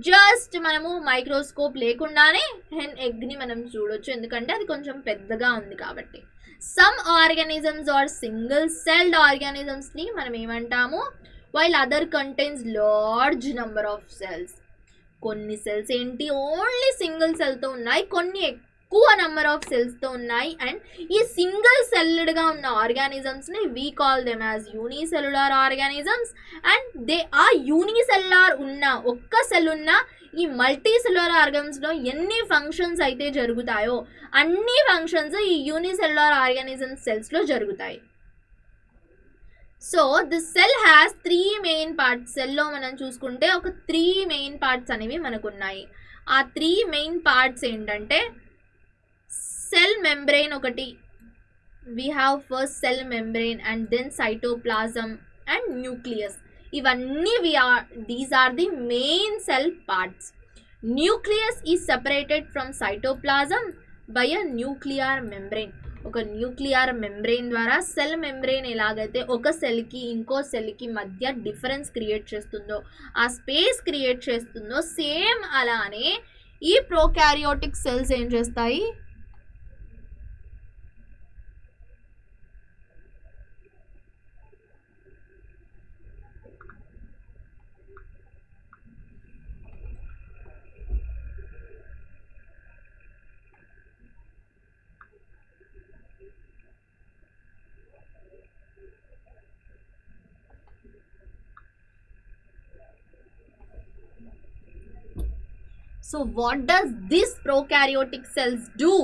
జస్ట్ మనము మైక్రోస్కోప్ లేకుండానే హెన్ ఎగ్ని మనం చూడొచ్చు, ఎందుకంటే అది కొంచెం పెద్దగా ఉంది కాబట్టి. Some organisms are single celled ఆర్గానిజమ్స్ని మనం ఏమంటాము, while other contains large number of cells. కొన్ని సెల్స్ ఏంటి ఓన్లీ సింగిల్ సెల్తో ఉన్నాయి, కొన్ని ఎక్కువ నెంబర్ ఆఫ్ సెల్స్తో ఉన్నాయి. అండ్ ఈ సింగిల్ సెల్డ్గా ఉన్న ఆర్గానిజమ్స్ని we call them as unicellular organisms. And they ఆ యూనిసెల్యులర్ ఉన్న, ఒక్క సెల్ ఉన్న ఈ మల్టీ సెల్యులర్ ఆర్గానిజమ్స్లో ఎన్ని ఫంక్షన్స్ అయితే జరుగుతాయో అన్ని ఫంక్షన్స్ ఈ యూనిసెల్యులర్ ఆర్గానిజమ్స్ సెల్స్లో జరుగుతాయి. So the cell has 3 main parts. సెల్లో మనం చూసుకుంటే ఒక 3 మెయిన్ పార్ట్స్ అనేవి మనకు ఉన్నాయి. ఆ 3 మెయిన్ పార్ట్స్ ఏంటంటే సెల్ మెంబ్రెయిన్ ఒకటి, we have first cell membrane and then cytoplasm and nucleus. ఇవన్నీ these are the main cell parts. Nucleus is separated from cytoplasm by a nuclear membrane. ఒక nuclear membrane ద్వారా cell membrane ఎలాగైతే ఒక సెల్కి ఇంకో సెల్కి మధ్య difference create చేస్తుందో, ఆ space create చేస్తుందో, సేమ్ అలానే ఈ ప్రోకారియోటిక్ సెల్స్ ఏం చేస్తాయి, So what does this prokaryotic cells do?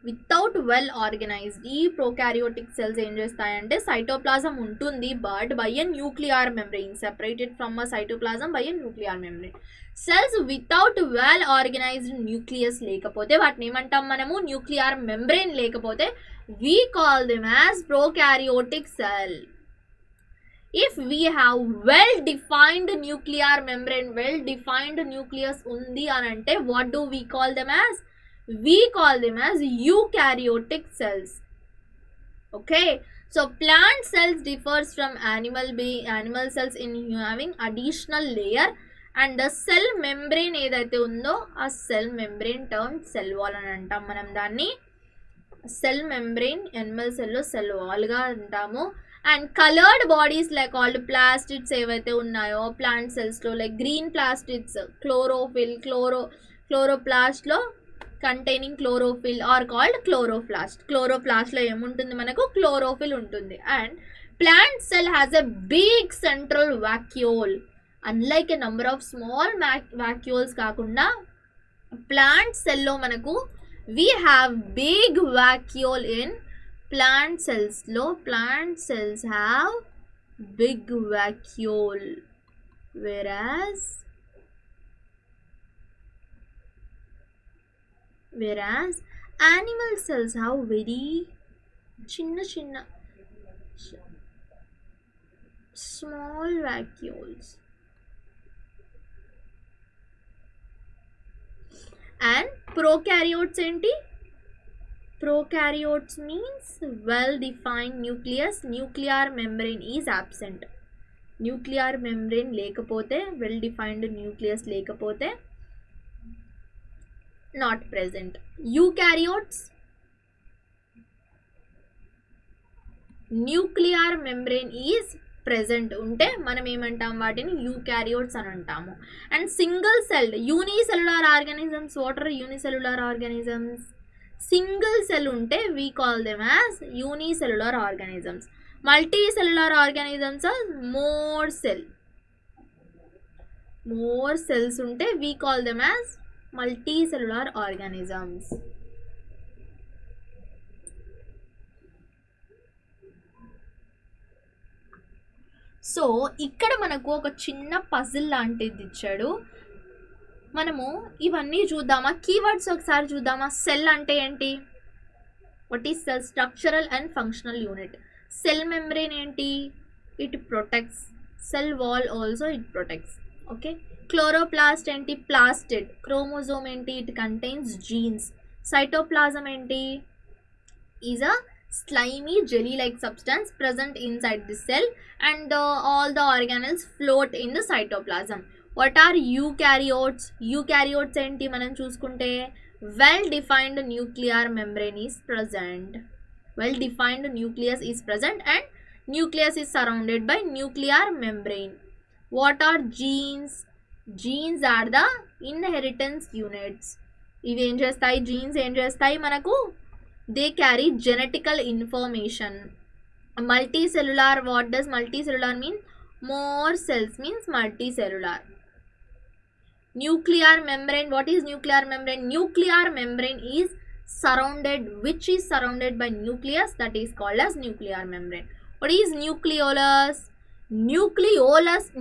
Without well organized, ఈ prokaryotic cells ఏం చేస్తాయంటే సైటోప్లాజం ఉంటుంది, but by a nuclear membrane, separated from a cytoplasm by a nuclear membrane. Cells without well organised nucleus లేకపోతే వాటిని ఏమంటాం మనము, nuclear membrane లేకపోతే we call them as prokaryotic cell. If we have well-defined nuclear membrane, well-defined nucleus undi anante, what do we call them as? We call them as eukaryotic cells. Okay, so plant cells differs from animal cells in having additional layer, and the cell membrane ఏదైతే ఉందో ఆ cell membrane term cell wall అని అంటాం మనం దాన్ని. Cell membrane animal సెల్లో cell వాల్గా అంటాము. And coloured bodies like called plastids ఏవైతే ఉన్నాయో ప్లాంట్ సెల్స్లో, లైక్ గ్రీన్ ప్లాస్టిడ్స్, క్లోరోఫిల్, క్లోరోప్లాస్ట్లో containing chlorophyll are called chloroplast. క్లోరోప్లాస్ట్లో ఏముంటుంది మనకు, క్లోరోఫిల్ ఉంటుంది. And plant cell has a big central vacuole. Unlike a number of small vacuoles కాకుండా plant సెల్లో మనకు we have big vacuole in plant cells. Plant cells have big vacuole, whereas animal cells have very chinna small vacuoles. And prokaryotes enti, prokaryotes means well defined nucleus, nuclear membrane is absent. Nuclear membrane lekapothe, well defined nucleus lekapothe not present. Eukaryotes, nuclear membrane is present ఉంటే మనం ఏమంటాం వాటిని eukaryotes అని అంటాము. And single celled unicellular organisms, what are unicellular organisms? Single cell ఉంటే we call them as unicellular organisms. Multi cellular organisms or more cells ఉంటే we call them as multi cellular organisms. So ఇక్కడ మనకు ఒక చిన్న puzzle లాంటిది ఇచ్చాడు. మనము ఇవన్నీ చూద్దామా, కీవర్డ్స్ ఒకసారి చూద్దామా. సెల్ అంటే ఏంటి? What is cell? Structural and functional unit. Cell membrane ఏంటి? It protects. Cell wall also it protects. Okay. Chloroplast ఏంటి? ప్లాస్టిడ్. క్రోమోజోమ్ ఏంటి? It contains genes. సైటోప్లాజం ఏంటి? Is a slimy jelly-like substance present inside the cell, and all the organelles float in the cytoplasm. What are eukaryotes? Eukaryotes enti manam chusukunte well defined nuclear membrane is present. Well defined nucleus is present and nucleus is surrounded by nuclear membrane. What are genes? Genes are the inheritance units. ఇవి ఏం చేస్తాయి? Jeans ఏం చేస్తాయి మనకు? They carry genetical information. Multicellular, what does multicellular mean? More cells means multicellular. Nuclear membrane, what is nuclear membrane? Nuclear membrane is surrounded, which is surrounded by nucleus, that is called as nuclear membrane. What is nucleolus?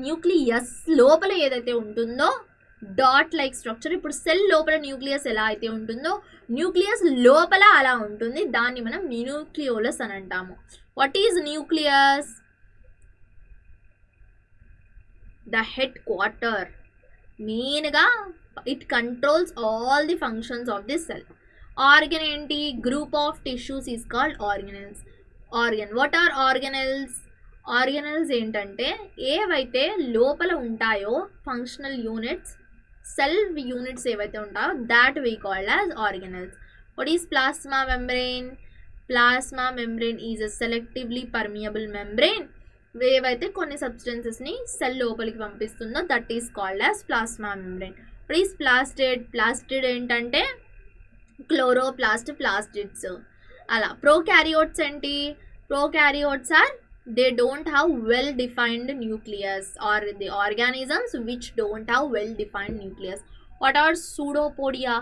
Nucleus లోపల ఏదైతే ఉంటుందో dot like structure. ఇప్పుడు cell లోపల nucleus ఎలా అయితే ఉంటుందో nucleus లోపల అలా ఉంటుంది. దాన్ని మనం న్యూక్లియోలస్ అని అంటాము. What is nucleus? The headquarter. మెయిన్గా it controls all the functions of the cell. Organ ఏంటి? Group of tissues is called organelles. Organ. What are organelles? Organelles ఏంటంటే ఏవైతే లోపల ఉంటాయో ఫంక్షనల్ యూనిట్స్, సెల్ యూనిట్స్ ఏవైతే ఉంటాయో that we called as organelles. What is plasma membrane? Plasma membrane is a selectively permeable membrane. ఏవైతే కొన్ని సబ్స్టెన్సెస్ని cell లోపలికి పంపిస్తుందో that is called as plasma membrane. What is plastid? Plastid ఏంటంటే chloroplast, plastids అలా. Prokaryotes ఏంటి? Prokaryotes are they don't have well defined nucleus, or the organisms which don't have well defined nucleus. What are pseudopodia?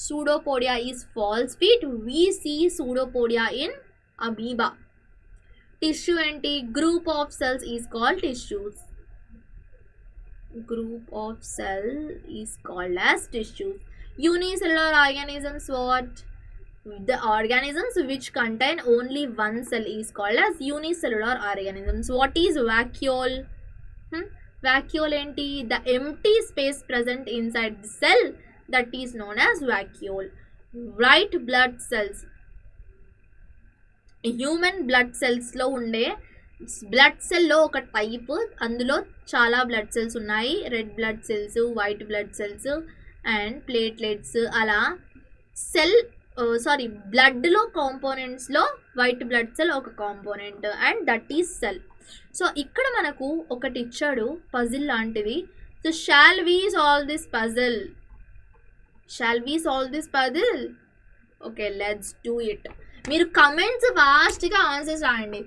Pseudopodia is false feet. We see pseudopodia in amoeba. Tissue enti? Group of cells is called tissues. Group of cell is called as tissues. Unicellular organisms, what? The organisms which contain only one cell is called as unicellular organisms. What is vacuole? Vacuole enti? The empty space present inside the cell, that is known as vacuole. White blood cells. Human blood సెల్స్లో ఉండే blood సెల్లో ఒక type, అందులో చాలా blood cells ఉన్నాయి. Red blood cells, white blood cells and platelets అలా. Cell బ్లడ్లో కాంపోనెంట్స్లో వైట్ బ్లడ్ సెల్ ఒక component and that is cell. So ఇక్కడ మనకు ఒకటి ఇచ్చాడు పజిల్ లాంటిది. So shall we solve this puzzle? Okay, let's do it. మీరు కమెంట్స్ ఫాస్ట్గా ఆన్సర్స్ రాయండి.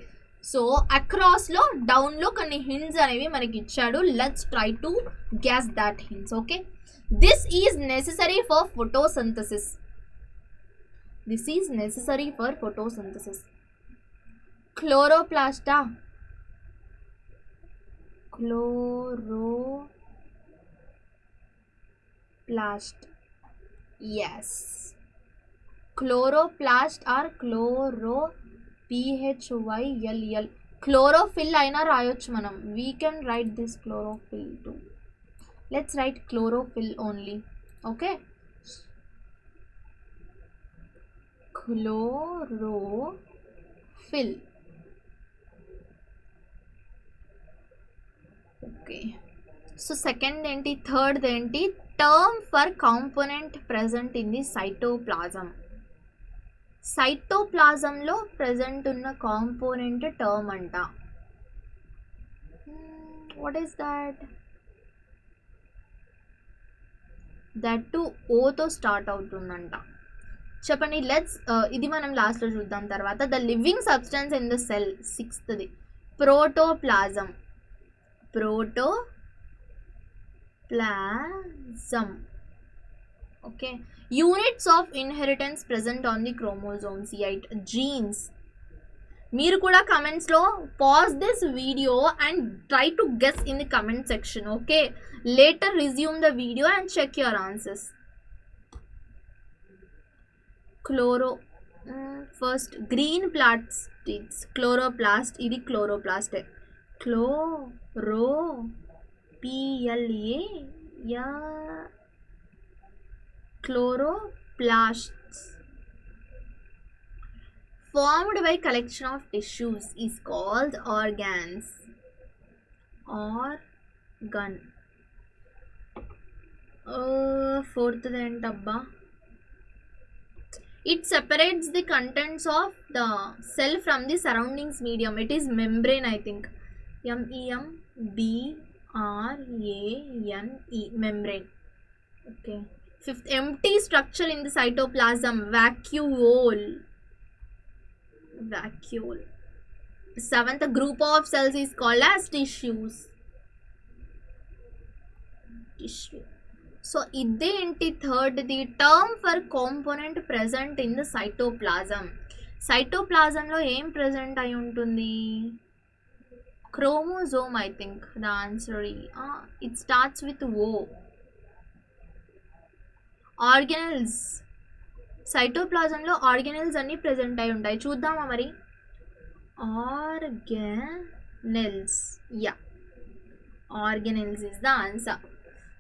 సో అక్రాస్లో డౌన్లో కొన్ని హింట్స్ అనేవి మనకి ఇచ్చాడు. Let's try to guess that hints. Okay, this is necessary for photosynthesis. This is necessary for photosynthesis. Chloroplasta. Chloroplast. Yes. Chloroplast or chloro PHYLL. Chlorophyll aina rayochu manam. We can write this chlorophyll too. Let's write chlorophyll only. Okay. Chlorophyll. Okay. So second enti, third enti, term for component present in the cytoplasm. సైటోప్లాజంలో present ఉన్న component term అంట. What is that? That to ఓతో start అవుతుందంట. చెప్పండి. Let's ఇది మనం లాస్ట్లో చూద్దాం తర్వాత. The living substance in the cell, సిక్స్త్ది protoplasm. Protoplasm. Okay. Units of inheritance present on the chromosomes, 8 genes. మీరు కూడా కమెంట్స్లో pause this video and try to guess in the comment section. Okay, later resume the video and check your answers. First green plastics, chloroplast. ఇది క్లోరోప్లాస్టే. Chloroplasts formed by collection of tissues is called organs. Organ. Fourth ఏంటబ్బా? It separates the contents of the cell from the surroundings medium. It is membrane, I think. membrane. Membrane. Okay. Fifth, empty structure in the cytoplasm, vacuole. Seventh, a group of cells is called as tissues. So ఇదేంటి? Third, the term for component present in the cytoplasm. సైటోప్లాజంలో ఏం present అయి ఉంటుంది? Chromosome, I think the answer. It starts with O. Organelles. సైటోప్లాజంలో organelles అన్నీ present అయి ఉంటాయి. చూద్దామా మరి? Organelles. Organelles is the answer.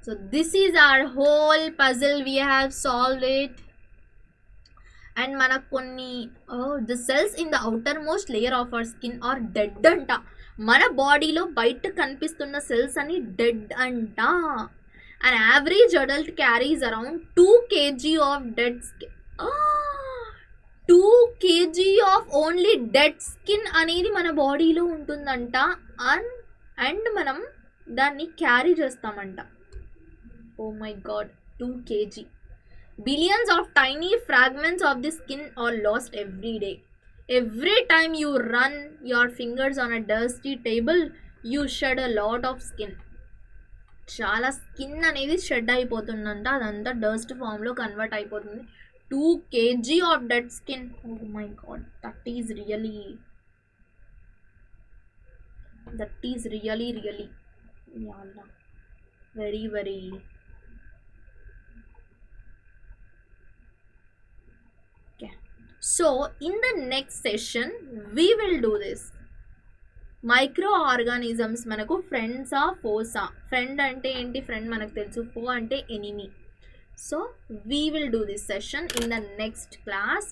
So this is our whole puzzle. We have solved it. And మనకు కొన్ని the cells in the outermost layer of our skin are dead అంట. మన బాడీలో బయట కనిపిస్తున్న సెల్స్ అన్ని డెడ్ అంట. An average adult carries around 2 kg of dead skin. 2 kg of only dead skin అనేది మన బాడీలో ఉంటుందంట. అండ్ మనం దాన్ని క్యారీ చేస్తామంట. Oh my God, 2 kg. Billions of tiny fragments of the skin are lost every day. Every time you run your fingers on a dusty table, you shed a lot of skin. చాలా skin అనేది shed అయిపోతుందంట. అదంతా dust ఫామ్లో convert అయిపోతుంది. 2 kg of dead skin. Oh my God, that is really very okay. So in the next session we will do this. Micro organisms మనకు ఫ్రెండ్సా fossa? Friend అంటే ఏంటి? ఫ్రెండ్ మనకు తెలుసు. ఫో అంటే enemy. So we will do this session in the next class.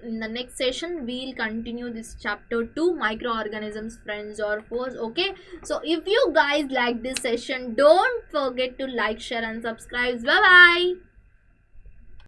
In the next session we'll continue this chapter 2, microorganisms, friends or foes. Okay, so if you guys like this session, don't forget to like, share and subscribe. Bye bye.